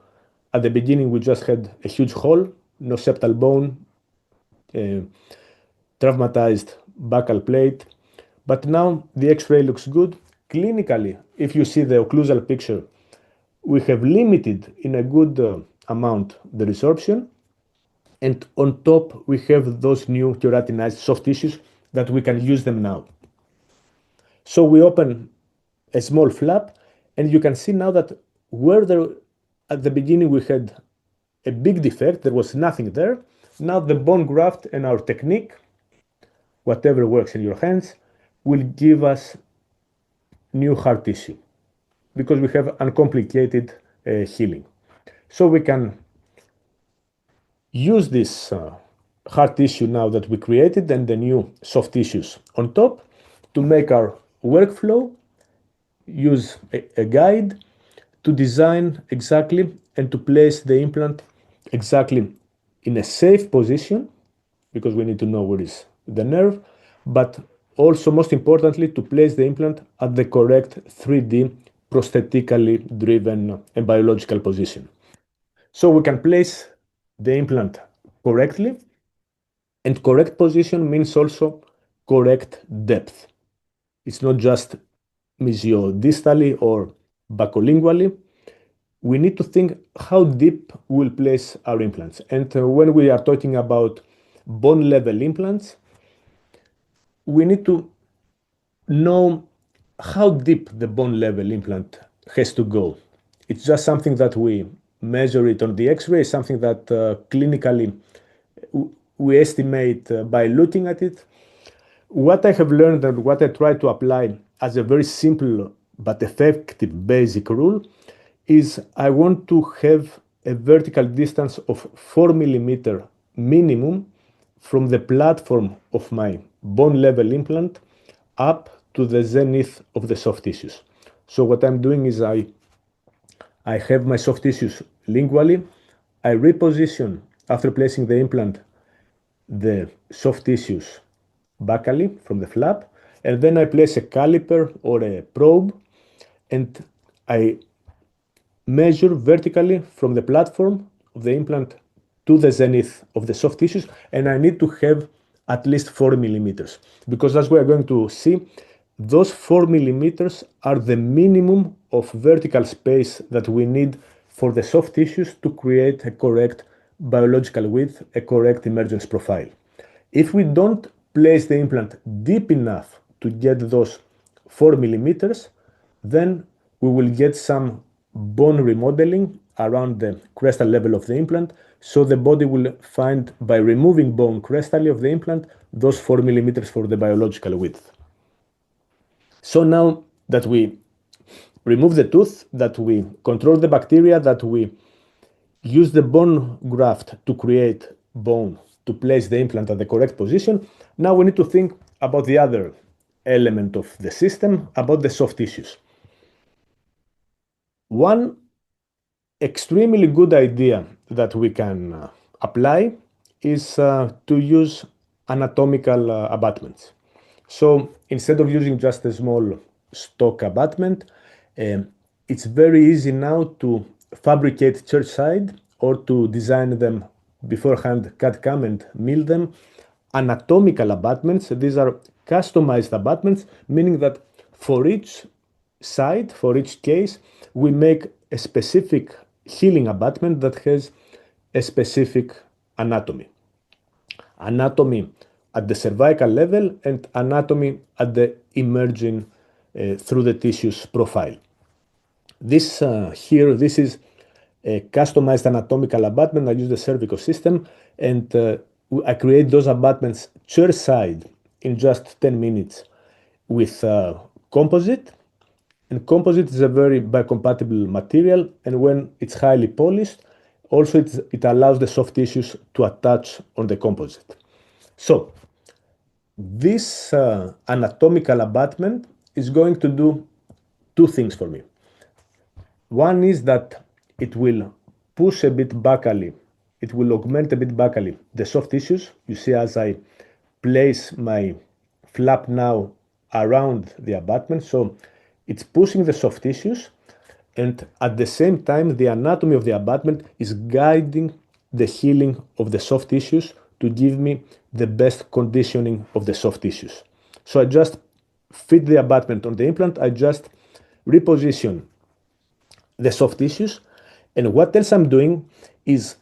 At the beginning, we just had a huge hole, no septal bone, traumatized buccal plate. But now the X-ray looks good. Clinically, if you see the occlusal picture, we have limited in a good amount the resorption. And on top, we have those new keratinized soft tissues that we can use them now. So we open a small flap, and you can see now that at the beginning we had a big defect, there was nothing there. Now the bone graft and our technique, whatever works in your hands, will give us new hard tissue because we have uncomplicated healing. So we can use this hard tissue now that we created and the new soft tissues on top to make our workflow, use a guide to design exactly and to place the implant exactly in a safe position, because we need to know where is the nerve, but also most importantly to place the implant at the correct 3D prosthetically driven and biological position. So we can place the implant correctly, and correct position means also correct depth. It's not just mesiodistally or baccolingually. We need to think how deep we'll place our implants. And when we are talking about bone level implants, we need to know how deep the bone level implant has to go. It's just something that we measure it on the X-ray, something that clinically we estimate by looking at it. What I have learned and what I try to apply as a very simple but effective basic rule is I want to have a vertical distance of 4 millimeter minimum from the platform of my bone level implant up to the zenith of the soft tissues. So what I'm doing is I have my soft tissues lingually. I reposition, after placing the implant, the soft tissues buccally from the flap, and then I place a caliper or a probe, and I measure vertically from the platform of the implant to the zenith of the soft tissues, and I need to have at least 4 millimeters, because as we are going to see, those 4 millimeters are the minimum of vertical space that we need for the soft tissues to create a correct biological width, a correct emergence profile. If we don't place the implant deep enough to get those 4 millimeters, then we will get some bone remodeling around the crestal level of the implant. So the body will find, by removing bone crestally of the implant, those 4 millimeters for the biological width. So now that we remove the tooth, that we control the bacteria, that we use the bone graft to create bone to place the implant at the correct position, now we need to think about the other element of the system, about the soft tissues. One extremely good idea that we can apply is to use anatomical abutments. So instead of using just a small stock abutment, it's very easy now to fabricate church-side or to design them beforehand, CAD/CAM, and mill them. Anatomical abutments, these are customized abutments, meaning that for each side, for each case, we make a specific healing abutment that has a specific anatomy. Anatomy at the cervical level and anatomy at the emerging through the tissues profile. This this is a customized anatomical abutment. I use the cervical system, and I create those abutments chair side in just 10 minutes with composite. And composite is a very biocompatible material, and when it's highly polished, Also, it allows the soft tissues to attach on the composite. So this anatomical abutment is going to do two things for me. One is that it will push a bit backally, it will augment a bit backally the soft tissues. You see, as I place my flap now around the abutment, so it's pushing the soft tissues, and at the same time, the anatomy of the abutment is guiding the healing of the soft tissues to give me the best conditioning of the soft tissues. So I just fit the abutment on the implant, I just reposition the soft tissues, and what else I'm doing is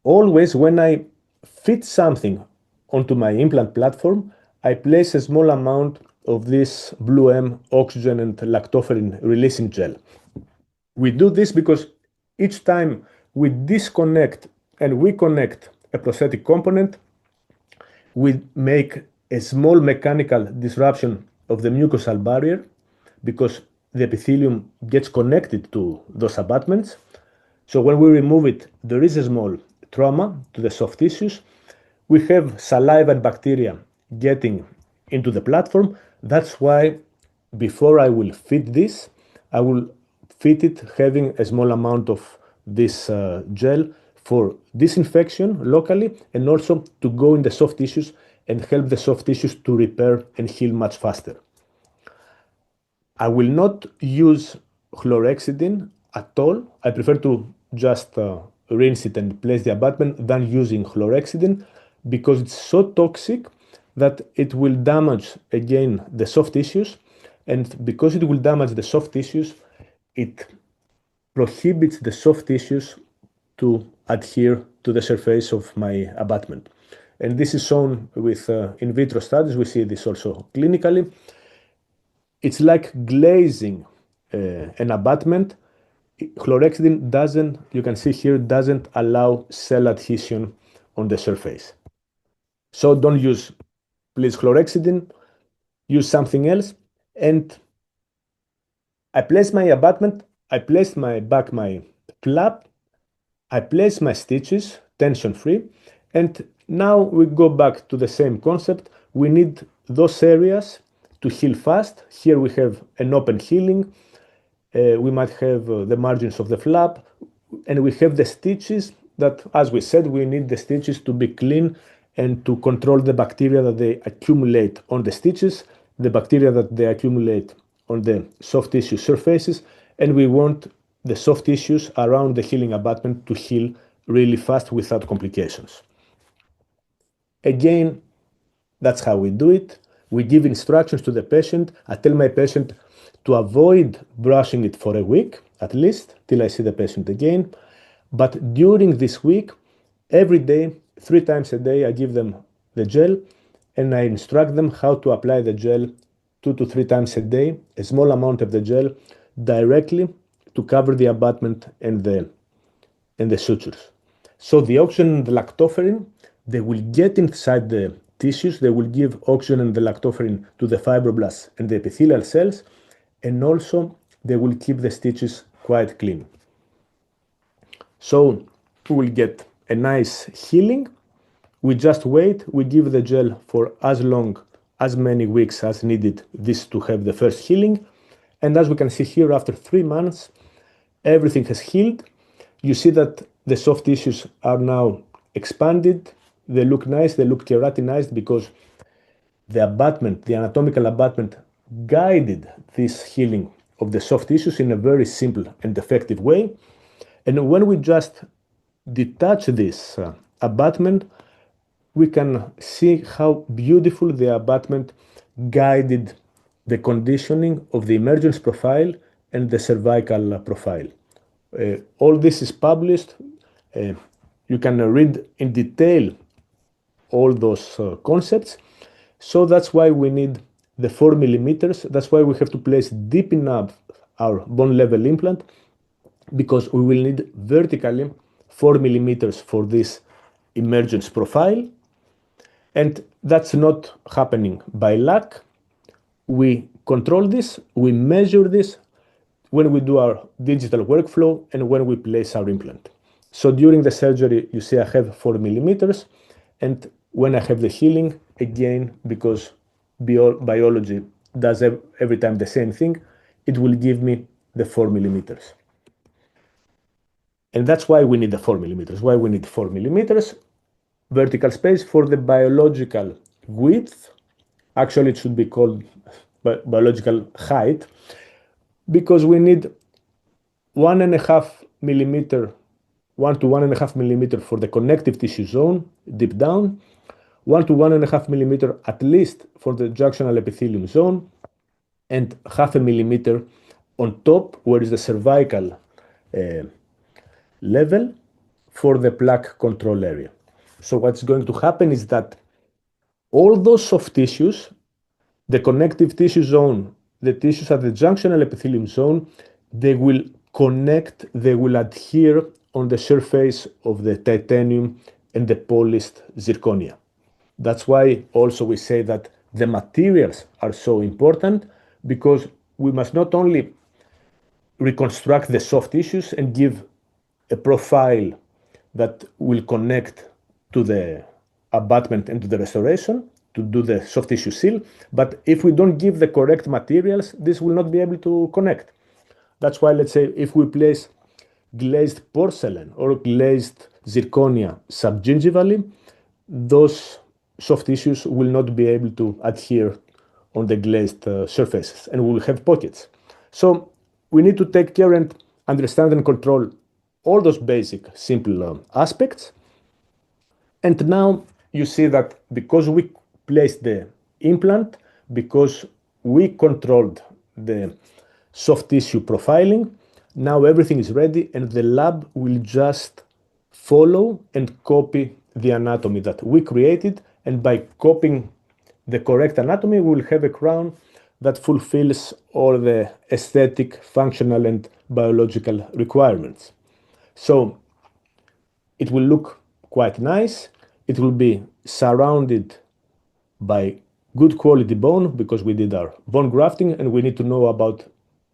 always when I fit something onto my implant platform, I place a small amount of this 𝘁𝗻 oxygen and lactoferrin releasing gel. We do this because each time we disconnect and we connect a prosthetic component, we make a small mechanical disruption of the mucosal barrier because the epithelium gets connected to those abutments. So when we remove it, there is a small trauma to the soft tissues. We have saliva and bacteria getting into the platform. That's why before I will fit this, I will fit it having a small amount of this gel for disinfection locally and also to go in the soft tissues and help the soft tissues to repair and heal much faster. I will not use 𝘁𝗿𝗄𝗃 at all. I prefer to just rinse it and place the abutment than using 𝘁𝗁𝗄𝗃 because it's so toxic that it will damage again the soft tissues, and because it will damage the soft tissues, it prohibits the soft tissues to adhere to the surface of my abutment. And this is shown with in vitro studies. We see this also clinically. It's like glazing an abutment. 𝘁𝗁𝗄𝗃 doesn't, you can see here, doesn't allow cell adhesion on the surface. So don't use, please, 𝘁𝗁𝗄𝗃, use something else. And I place my abutment, I place my flap, I place my stitches tension-free, and now we go back to the same concept. We need those areas to heal fast. Here we have an open healing. We might have the margins of the flap, and we have the stitches that, as we said, we need the stitches to be clean and to control the bacteria that they accumulate on the stitches, the bacteria that they accumulate on the soft tissue surfaces, and we want the soft tissues around the healing abutment to heal really fast without complications. Again, that's how we do it. We give instructions to the patient. I tell my patient to avoid brushing it for a week, at least, till I see the patient again. But during this week, every day, 3 times a day, I give them the gel and I instruct them how to apply the gel 2 to 3 times a day, a small amount of the gel directly to cover the abutment and the sutures. So the oxygen and the lactoferrin, they will get inside the tissues, they will give oxygen and the lactoferrin to the fibroblasts and the epithelial cells, and also they will keep the stitches quite clean. So we will get a nice healing. We just wait, we give the gel for as long, as many weeks as needed, this to have the first healing. And as we can see here, after 3 months, everything has healed. You see that the soft tissues are now expanded. They look nice, they look keratinized because the abutment, the anatomical abutment, guided this healing of the soft tissues in a very simple and effective way. And when we just detach this abutment, we can see how beautiful the abutment guided the conditioning of the emergence profile and the cervical profile. All this is published. You can read in detail all those concepts. So that's why we need the 4 millimeters. That's why we have to place deep enough our bone level implant, because we will need vertically 4 millimeters for this emergence profile. And that's not happening by luck. We control this, we measure this when we do our digital workflow and when we place our implant. So during the surgery, you see I have 4 millimeters, and when I have the healing, again, because biology does every time the same thing, it will give me the 4 millimeters. And that's why we need the 4 millimeters. Why we need 4 millimeters? Vertical space for the biological width. Actually, it should be called biological height, because we need 1.5 millimeter, 1 to 1.5 millimeter for the connective tissue zone, deep down, 1 to 1.5 millimeter at least for the junctional epithelium zone, and 0.5 millimeter on top, where is the cervical level, for the plaque control area. So what's going to happen is that all those soft tissues, the connective tissue zone, the tissues at the junctional epithelium zone, they will connect, they will adhere on the surface of the titanium and the polished zirconia. That's why also we say that the materials are so important, because we must not only reconstruct the soft tissues and give a profile that will connect to the abutment and to the restoration to do the soft tissue seal, but if we don't give the correct materials, this will not be able to connect. That's why, let's say, if we place glazed porcelain or glazed zirconia subgingivally, those soft tissues will not be able to adhere on the glazed surfaces, and we will have pockets. So we need to take care and understand and control all those basic, simple aspects. And now you see that because we placed the implant, because we controlled the soft tissue profiling, now everything is ready, and the lab will just follow and copy the anatomy that we created. And by copying the correct anatomy, we will have a crown that fulfills all the aesthetic, functional, and biological requirements. So it will look quite nice. It will be surrounded by good quality bone, because we did our bone grafting, and we need to know about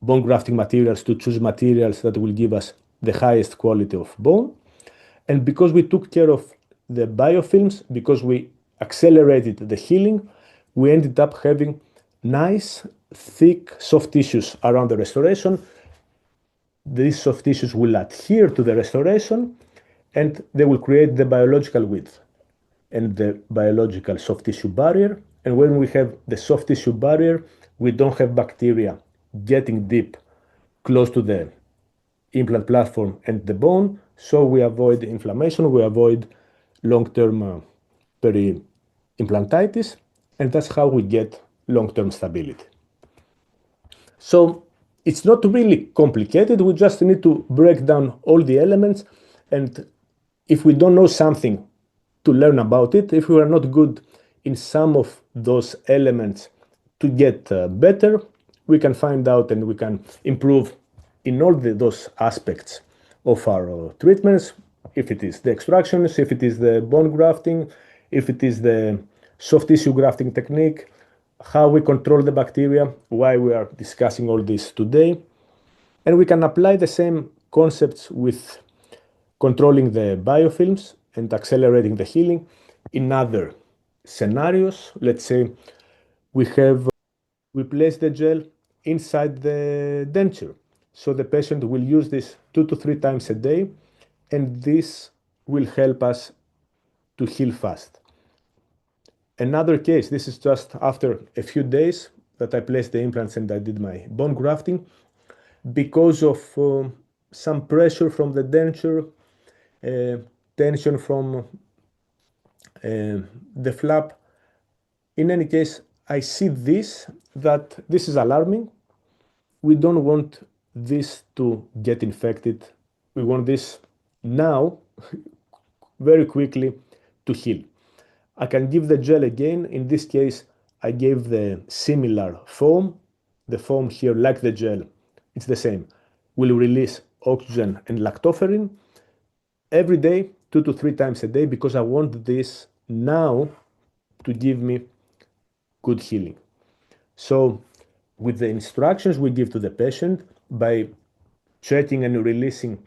bone grafting materials to choose materials that will give us the highest quality of bone. And because we took care of the biofilms, because we accelerated the healing, we ended up having nice, thick, soft tissues around the restoration. These soft tissues will adhere to the restoration, and they will create the biological width and the biological soft tissue barrier. And when we have the soft tissue barrier, we don't have bacteria getting deep close to the implant platform and the bone, so we avoid inflammation, we avoid long-term peri-implantitis, and that's how we get long-term stability. So it's not really complicated, we just need to break down all the elements, and if we don't know something, to learn about it. If we are not good in some of those elements, to get better, we can find out and we can improve in all those aspects of our treatments. If it is the extractions, if it is the bone grafting, if it is the soft tissue grafting technique, how we control the bacteria, why we are discussing all this today. And we can apply the same concepts with controlling the biofilms and accelerating the healing in other scenarios. Let's say we place the gel inside the denture. So the patient will use this 2 to 3 times a day, and this will help us to heal fast. Another case, this is just after a few days that I placed the implants and I did my bone grafting. Because of some pressure from the denture, tension from the flap. In any case, I see that this is alarming. We don't want this to get infected. We want this now, very quickly, to heal. I can give the gel again. In this case, I gave the similar foam. The foam here, like the gel, it's the same, will release oxygen and lactoferrin every day, 2 to 3 times a day, because I want this now to give me good healing. So with the instructions we give to the patient, by checking and releasing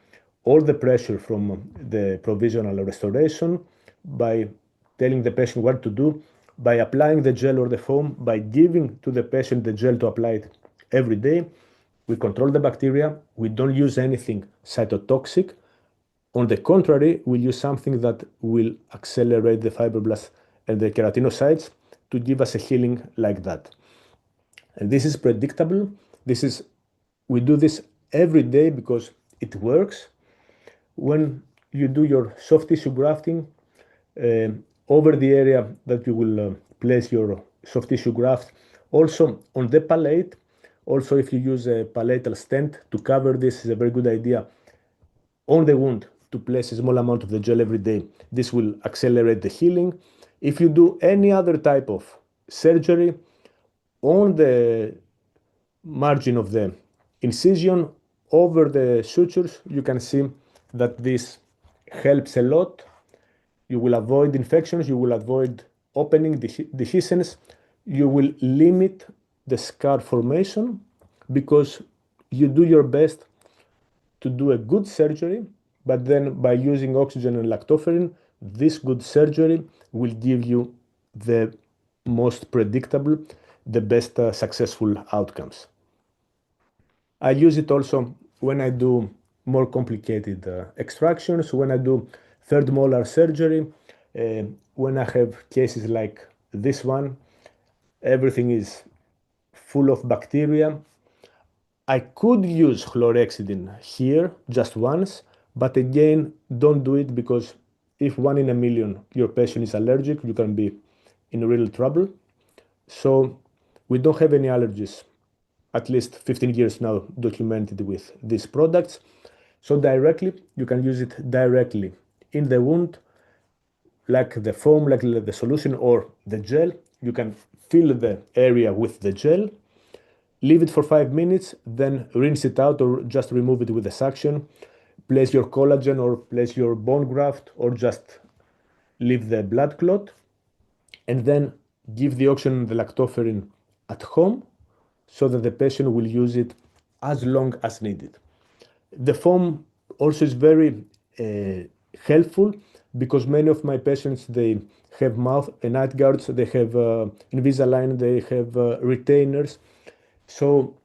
all the pressure from the provisional restoration by telling the patient what to do, by applying the gel or the foam, by giving to the patient the gel to apply it every day. We control the bacteria. We don't use anything cytotoxic. On the contrary, we use something that will accelerate the fibroblasts and the keratinocytes to give us a healing like that. And this is predictable. We do this every day because it works. When you do your soft tissue grafting, over the area that you will place your soft tissue graft, also on the palate, also if you use a palatal stent to cover this is a very good idea. On the wound to place a small amount of the gel every day. This will accelerate the healing. If you do any other type of surgery, on the margin of the incision over the sutures, you can see that this helps a lot. You will avoid infections, you will avoid opening dehiscence, you will limit the scar formation because you do your best to do a good surgery, but then by using oxygen and lactoferrin, this good surgery will give you the most predictable, the best successful outcomes. I use it also when I do more complicated extractions, when I do third molar surgery, when I have cases like this one, everything is full of bacteria. I could use chlorhexidine here just once, but again, don't do it because if 1 in a million your patient is allergic, you can be in real trouble. So we don't have any allergies, at least 15 years now documented with these products. So directly, you can use it directly in the wound, like the foam, like the solution or the gel. You can fill the area with the gel, leave it for 5 minutes, then rinse it out or just remove it with a suction. Place your collagen or place your bone graft or just leave the blood clot, and then give the oxygen and the lactoferrin at home so that the patient will use it as long as needed. The foam also is very helpful because many of my patients, they have mouth night guards, they have Invisalign, they have retainers. So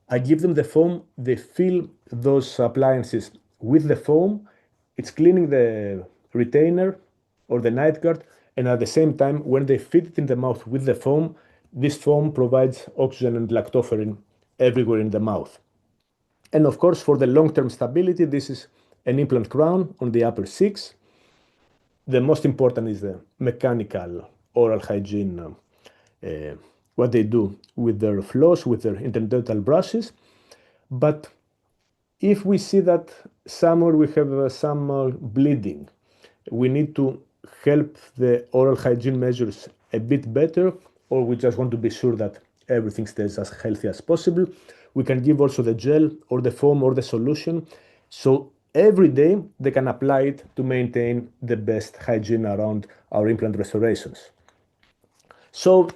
I give them the foam, they fill those appliances with the foam, it's cleaning the retainer or the night guard, and at the same time, when they fit it in the mouth with the foam, this foam provides oxygen and lactoferrin everywhere in the mouth. And of course, for the long-term stability, this is an implant crown on the upper 6. The most important is the mechanical oral hygiene, what they do with their floss, with their interdental brushes. But if we see that somewhere we have some bleeding, we need to help the oral hygiene measures a bit better, or we just want to be sure that everything stays as healthy as possible, we can give also the gel or the foam or the solution. So every day they can apply it to maintain the best hygiene around our implant restorations. So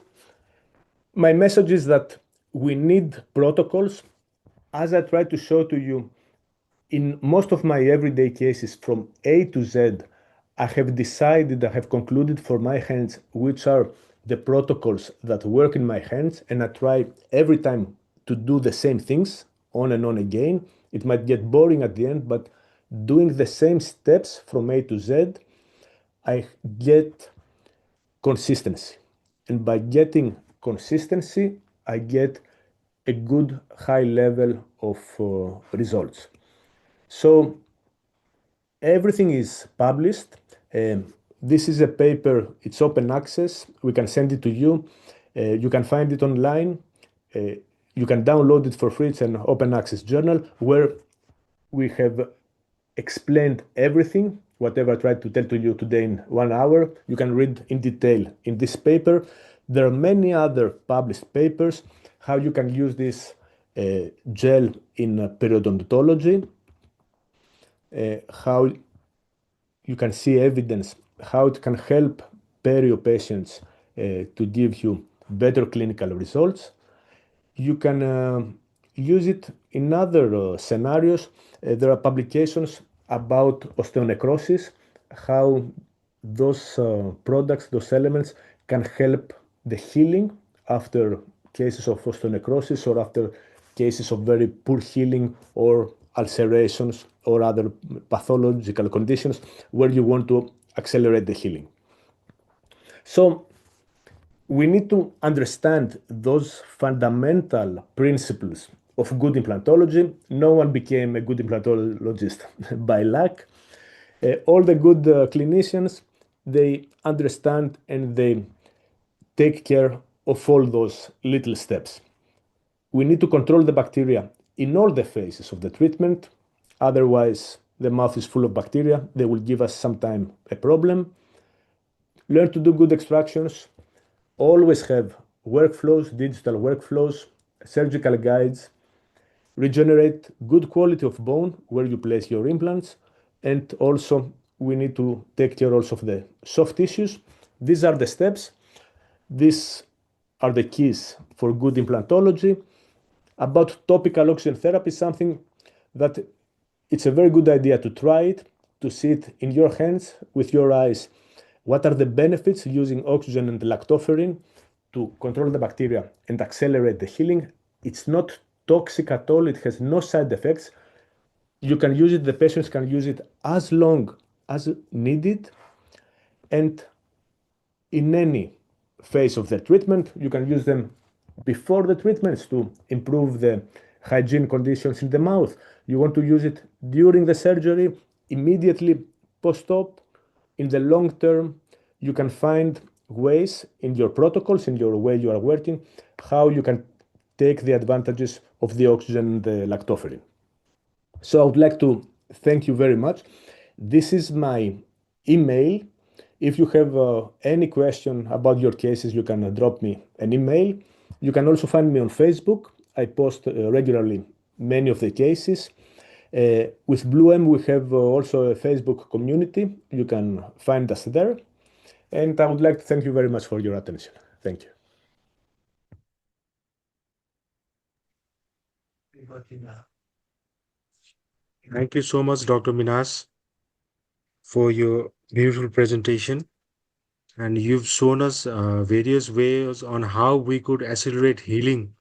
my message is that we need protocols. As I tried to show to you, in most of my everyday cases from A to Z, I have decided, I have concluded for my hands which are the protocols that work in my hands, and I try every time to do the same things on and on again. It might get boring at the end, but doing the same steps from A to Z, I get consistency. And by getting consistency, I get a good high level of results. So everything is published. This is a paper, it's open access. We can send it to you. You can find it online. You can download it for free. It's an open access journal where we have explained everything, whatever I tried to tell to you today in 1 hour. You can read in detail in this paper. There are many other published papers, how you can use this gel in periodontology, how you can see evidence, how it can help perio patients to give you better clinical results. You can use it in other scenarios. There are publications about osteonecrosis, how those products, those elements can help the healing after cases of osteonecrosis or after cases of very poor healing or ulcerations or other pathological conditions where you want to accelerate the healing. So we need to understand those fundamental principles of good implantology. No one became a good implantologist by luck. All the good clinicians, they understand and they take care of all those little steps. We need to control the bacteria in all the phases of the treatment. Otherwise, the mouth is full of bacteria. They will give us sometime a problem. Learn to do good extractions. Always have workflows, digital workflows, surgical guides. Regenerate good quality of bone where you place your implants. And also, we need to take care also of the soft tissues. These are the steps. These are the keys for good implantology. About topical oxygen therapy, something that it's a very good idea to try it, to see it in your hands with your eyes. What are the benefits using oxygen and lactoferrin to control the bacteria and accelerate the healing? It's not toxic at all. It has no side effects. You can use it, the patients can use it as long as needed. And in any phase of the treatment, you can use them before the treatments to improve the hygiene conditions in the mouth. You want to use it during the surgery, immediately post-op. In the long term, you can find ways in your protocols, in your way you are working, how you can take the advantages of the oxygen and the lactoferrin. So I would like to thank you very much. This is my email. If you have any question about your cases, you can drop me an email. You can also find me on Facebook. I post regularly many of the cases. With 𝘁𝗶𝗴, we have also a Facebook community. You can find us there. And I would like to thank you very much for your attention. Thank you. Thank you so much, Dr. Minas, for your beautiful presentation. And you've shown us various ways on how we could accelerate healing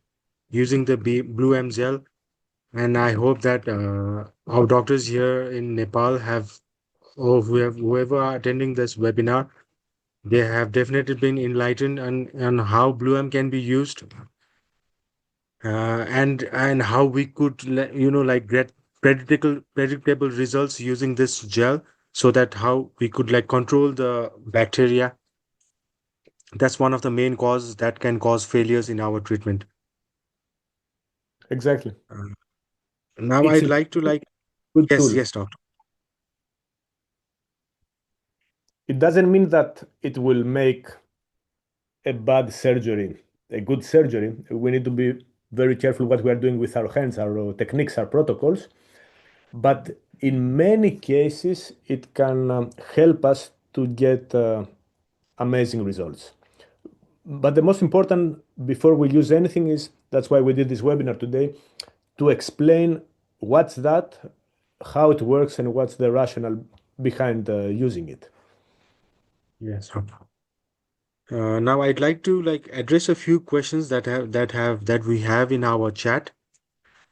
using the 𝘁𝗻 gel. And I hope that our doctors here in Nepal have, or whoever are attending this webinar, they have definitely been enlightened on how 𝘁𝗻 can be used, and how we could get predictable results using this gel, so that how we could control the bacteria. That's one of the main causes that can cause failures in our treatment. Exactly. Now It's I'd like to good yes, tool. yes, doctor. It doesn't mean that it will make a bad surgery a good surgery. We need to be very careful what we are doing with our hands, our techniques, our protocols. But in many cases, it can help us to get amazing results. But the most important before we use anything is, that's why we did this webinar today, to explain what's that, how it works, and what's the rationale behind using it. Yes. Now I'd like to address a few questions that we have in our chat.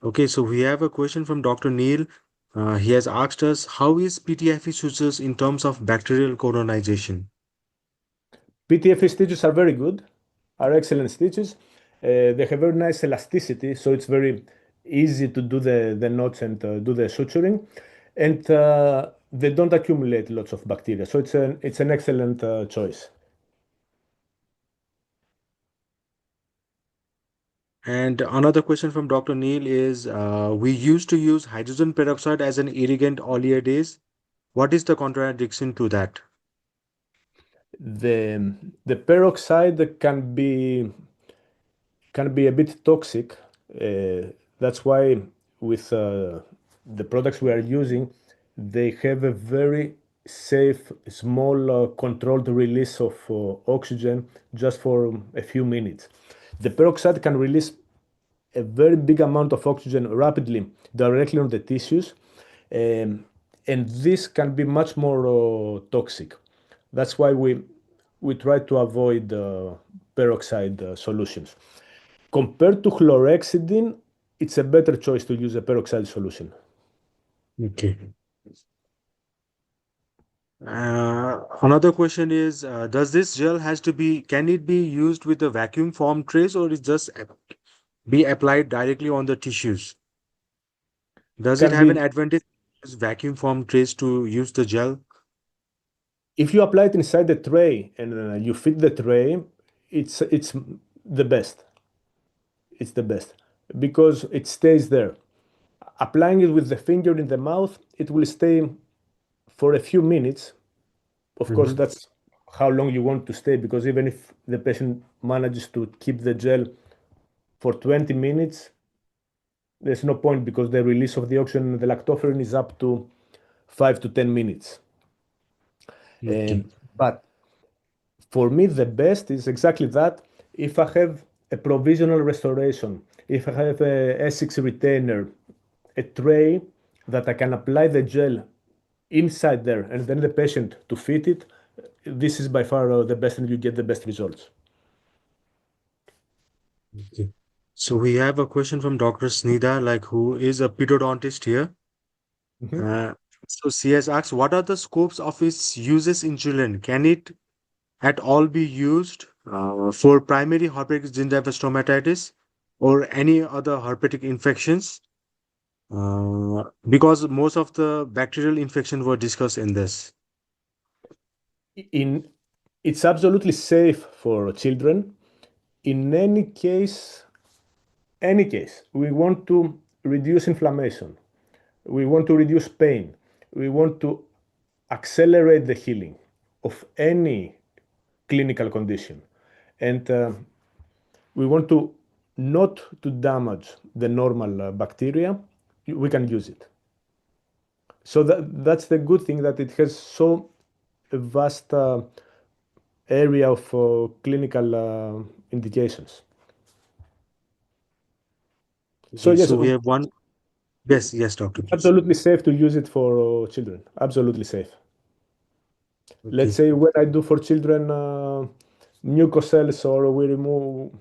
Okay, so we have a question from Dr. Neil. He has asked us, how is PTFE sutures in terms of bacterial colonization? PTFE stitches are very good, are excellent stitches. They have very nice elasticity, so it's very easy to do the knots and do the suturing. And they don't accumulate lots of bacteria, so it's an excellent choice. And another question from Dr. Neil is, we used to use hydrogen peroxide as an irrigant earlier days. What is the contradiction to that? The peroxide can be a bit toxic. That's why with the products we are using, they have a very safe, small, controlled release of oxygen just for a few minutes. The peroxide can release a very big amount of oxygen rapidly directly on the tissues. and this can be much more toxic. That's why we try to avoid peroxide solutions. Compared to chlorhexidine, it's a better choice to use a peroxide solution. Okay. Another question is, does this gel can it be used with a vacuum form trace, or is just be applied directly on the tissues? Does it Can have an be, advantage to use vacuum form trace to use the gel? if you apply it inside the tray and you fit the tray, it's the best. It's the best because it stays there. Applying it with the finger in the mouth, it will stay for a few minutes. Of course, Mhm. that's how long you want to stay, because even if the patient manages to keep the gel for 20 minutes, there's no point because the release of the oxygen, the lactoferrin, is up to 5 to 10 minutes. Okay. But for me, the best is exactly that. If I have a provisional restoration, if I have a 𝘁cie retainer, a tray that I can apply the gel inside there and then the patient to fit it, this is by far the best, and you get the best results. Okay. So we have a question from Dr. Snida, like who is a pedodontist here. Mhm. Uh, so CS asks, what are the scopes of its uses in children? Can it at all be used for primary herpetic gingival stomatitis or any other herpetic infections? Because most of the bacterial infections were discussed in this. In, it's absolutely safe for children. In any case, we want to reduce inflammation. We want to reduce pain. We want to accelerate the healing of any clinical condition. And we want to not to damage the normal bacteria. We can use it. So that's the good thing, that it has so vast area of clinical indications. So Okay, yes, so we have one. Yes, yes, doctor, it's please. absolutely safe to use it for children. Absolutely safe. Let's Okay. say when I do for children mucocells, or we remove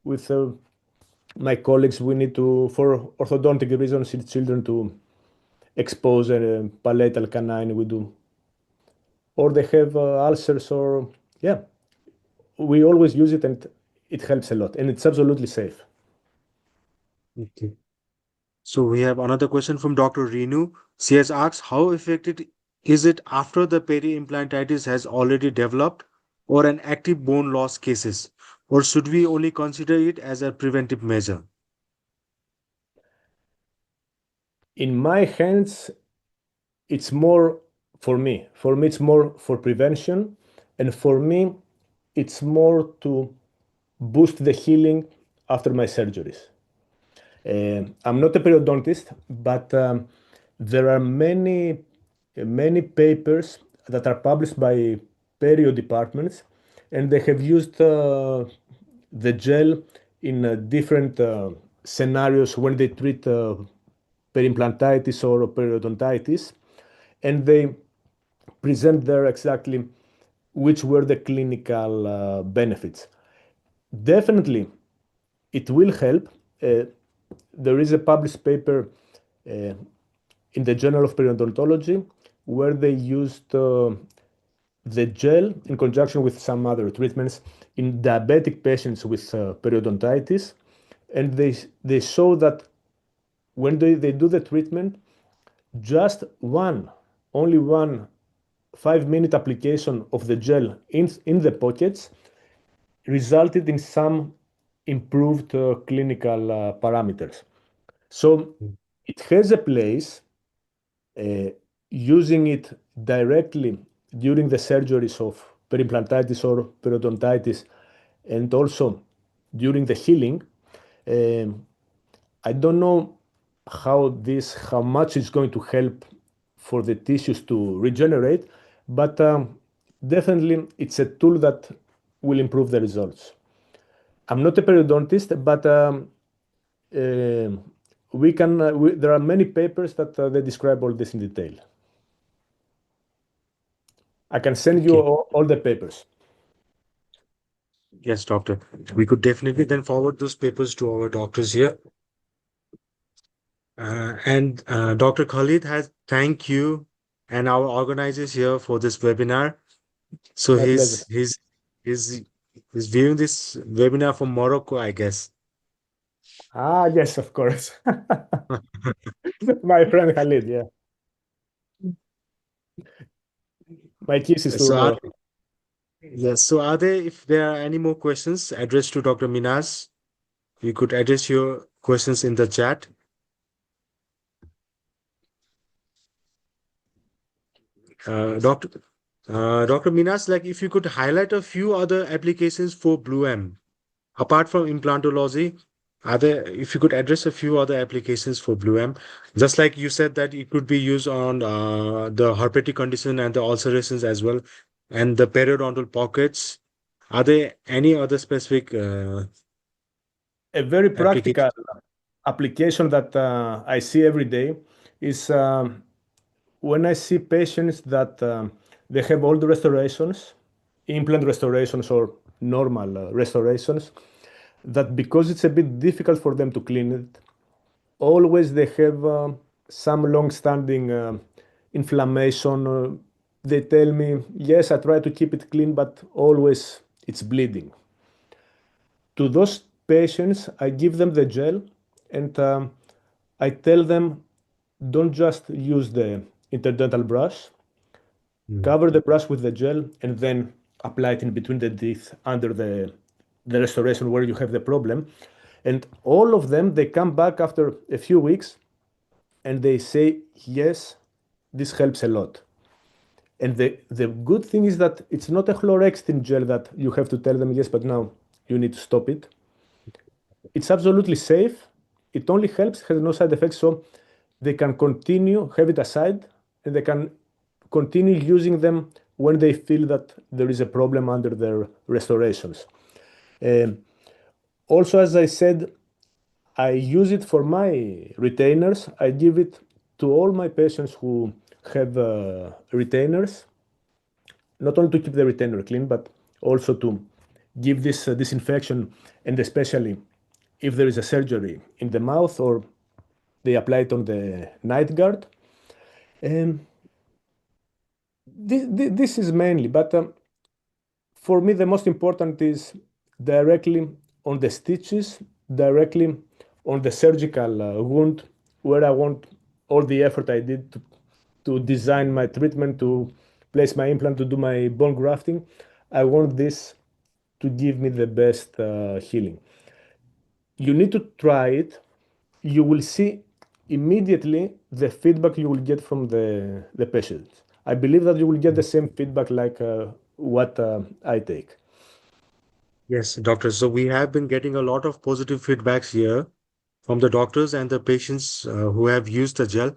with my colleagues, we need to, for orthodontic reasons, in children to expose a palatal canine, we do. Or they have ulcers, or yeah, we always use it, and it helps a lot, and it's absolutely safe. Okay. So we have another question from Dr. Renu. She has asked, how effective is it after the peri-implantitis has already developed or an active bone loss cases? Or should we only consider it as a preventive measure? In my hands, it's more for me. For me, it's more for prevention, and for me, it's more to boost the healing after my surgeries. I'm not a periodontist, but there are many papers that are published by perio departments, and they have used the gel in different scenarios when they treat periimplantitis or periodontitis, and they present there exactly which were the clinical benefits. Definitely, it will help. Uh, there is a published paper uh, in the Journal of Periodontology where they used the gel in conjunction with some other treatments in diabetic patients with periodontitis, and they show that when they do the treatment, just only one 5-minute application of the gel in the pockets resulted in some improved clinical parameters. So it has a place. uh, Using it directly during the surgeries of periimplantitis or periodontitis, and also during the healing, um, I don't know how much it's going to help for the tissues to regenerate, but definitely it's a tool that will improve the results. I'm not a periodontist, but there are many papers that they describe all this in detail. I can send you Okay. all the papers. Yes, doctor. We could definitely then forward those papers to our doctors here. And Dr. Khalid has thank you and our organizers here for this webinar. So My pleasure. he's viewing this webinar from Morocco, I guess. Ah, yes, of course. My friend Khalid, yeah. My kiss is So to are, yes, so are there, if there are any more questions addressed to Dr. Minas, you could address your questions in the chat. Dr. Dr. Minas, like if you could highlight a few other applications for 𝘁𝗻, apart from implantology, are there, if you could address a few other applications for 𝘁𝗻, just like you said that it could be used on the herpetic condition and the ulcerations as well, and the periodontal pockets. Are there any other specific a very practical applications? application that I see every day is when I see patients that they have old restorations, implant restorations or normal restorations, that because it's a bit difficult for them to clean it, always they have some long-standing inflammation. They tell me, yes, I try to keep it clean, but always it's bleeding. To those patients, I give them the gel and I tell them, don't just use the interdental brush, cover the brush with the gel and then apply it in between the teeth under the restoration where you have the problem. And all of them, they come back after a few weeks and they say, yes, this helps a lot. And the good thing is that it's not a 𝘁𝗶𝗀𝗀𝗂𝗂𝗂𝗏 gel that you have to tell them, yes, but now you need to stop it. It's absolutely safe. It only helps, has no side effects, so they can continue, have it aside, and they can continue using them when they feel that there is a problem under their restorations. Also, as I said, I use it for my retainers. I give it to all my patients who have retainers, not only to keep the retainer clean, but also to give this disinfection, and especially if there is a surgery in the mouth or they apply it on the night guard. This is mainly, but for me, the most important is directly on the stitches, directly on the surgical wound, where I want all the effort I did to design my treatment, to place my implant, to do my bone grafting. I want this to give me the best healing. You need to try it. You will see immediately the feedback you will get from the patient. I believe that you will get the same feedback like what I take. Yes, doctor. So we have been getting a lot of positive feedbacks here from the doctors and the patients who have used the gel.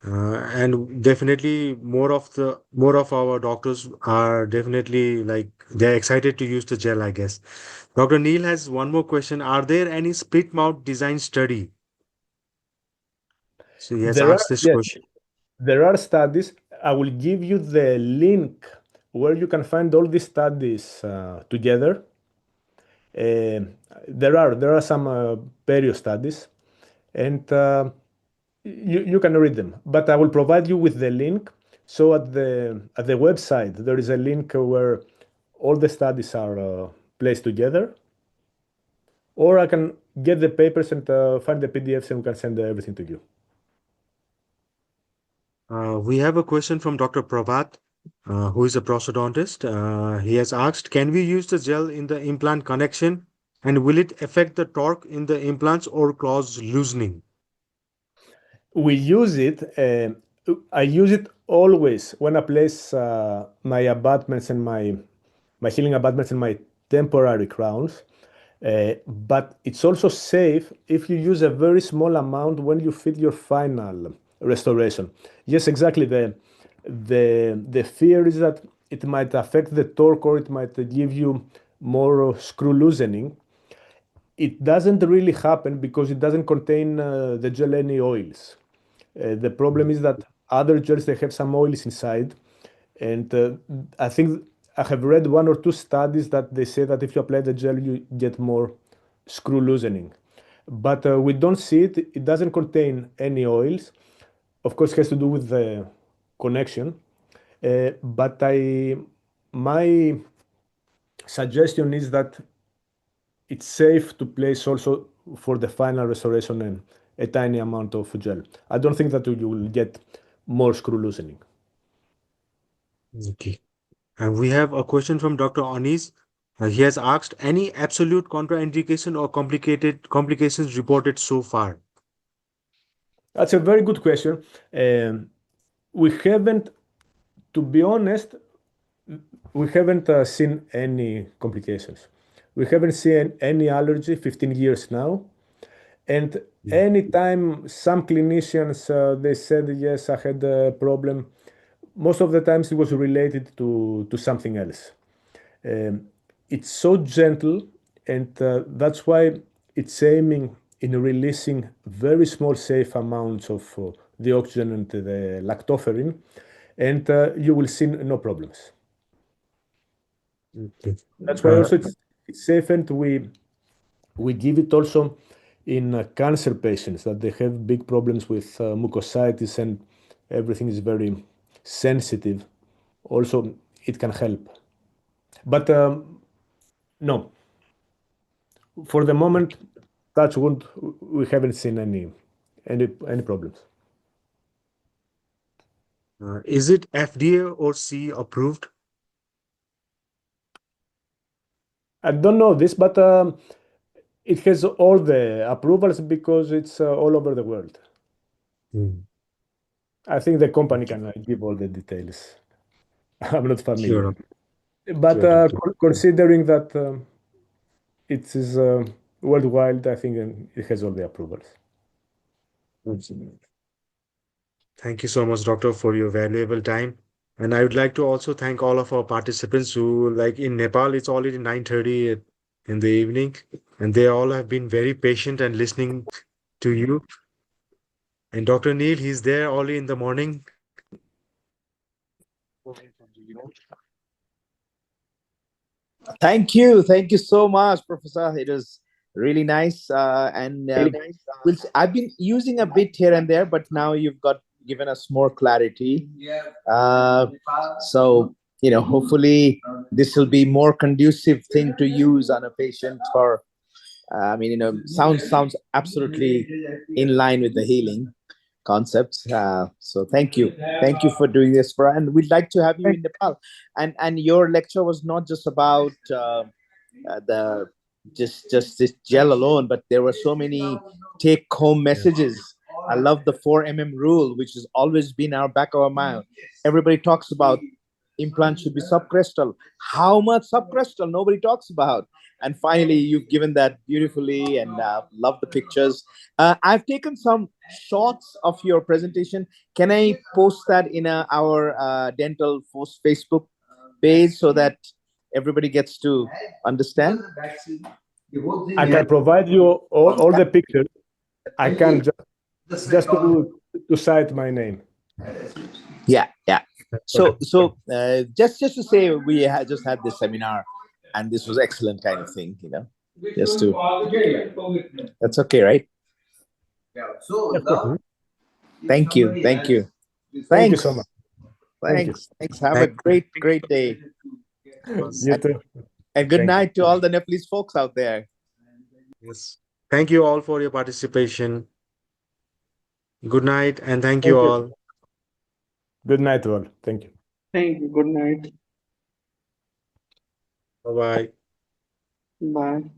And definitely more of our doctors are definitely like they're excited to use the gel, I guess. Dr. Neil has one more question. Are there any split mouth design study? So he has There are, asked this yes, question. there are studies. I will give you the link where you can find all these studies together. There are some period studies, and you can read them. But I will provide you with the link. So at the website there is a link where all the studies are placed together, or I can get the papers and find the PDFs and we can send everything to you. We have a question from Dr. Prabhat, who is a prosthodontist. He has asked, can we use the gel in the implant connection and will it affect the torque in the implants or cause loosening? We use it. I use it always when I place my abutments and my healing abutments and my temporary crowns. But it's also safe if you use a very small amount when you fit your final restoration. Yes, exactly. The fear is that it might affect the torque or it might give you more screw loosening. it doesn't really happen because it doesn't contain the gel any oils. The problem is that other gels, they have some oils inside. And I think I have read 1 or 2 studies that they say that if you apply the gel, you get more screw loosening. But we don't see it. It doesn't contain any oils. Of course, it has to do with the connection. But my suggestion is that it's safe to place also for the final restoration and a tiny amount of gel. I don't think that you will get more screw loosening. Okay. And we have a question from Dr. Onis. He has asked, any absolute contraindication or complications reported so far? That's a very good question. We haven't, to be honest, we haven't seen any complications. We haven't seen any allergy 15 years now. And anytime some clinicians, they said, yes, I had a problem, most of the times it was related to something else. It's so gentle, and that's why it's aiming in releasing very small safe amounts of the oxygen and the lactoferrin, and you will see no problems. Okay. That's why also it's safe, and we give it also in cancer patients that they have big problems with mucositis and everything is very sensitive. Also, it can help. But no, for the moment, touch wood, we haven't seen any problems. Is it FDA or CE approved? I don't know this, but it has all the approvals because it's all over the world. I think the company can give all the details. I'm not familiar. Sure. But Sure. considering that it is worldwide, I think it has all the approvals. Absolutely. Thank you so much, doctor, for your valuable time. And I would like to also thank all of our participants who, like in Nepal, it's already 9:30 in the evening, and they all have been very patient and listening to you. And Dr. Neil, he's there early in the morning. Thank you. Thank you so much, Professor. It was really nice. I've been using a bit here and there, but now you've given us more clarity. So, hopefully this will be more conducive thing to use on a patient for, sounds absolutely in line with the healing concepts. So thank you for doing this, and we'd like to have you in Nepal. And your lecture was not just about the just this gel alone, but there were so many take home messages. I love the 4 mm rule, which has always been our back of our mind. Everybody talks about implant should be subcrestal. How much subcrestal? Nobody talks about. And finally, you've given that beautifully, and love the pictures. I've taken some shots of your presentation. Can I post that in our dental force Facebook page so that everybody gets to understand? I can provide you all the pictures. I can just to cite my name. Yeah. So just to say, we just had this seminar, and this was excellent kind of thing, just to. That's okay, right? Thank you. Thank you so much. Thanks. Have a great day. You too. And good night to all the Nepalese folks out there. Yes. Thank you all for your participation. Good night, and thank you all. Good night to all. Thank you. Thank you. Good night. Bye-bye. Bye.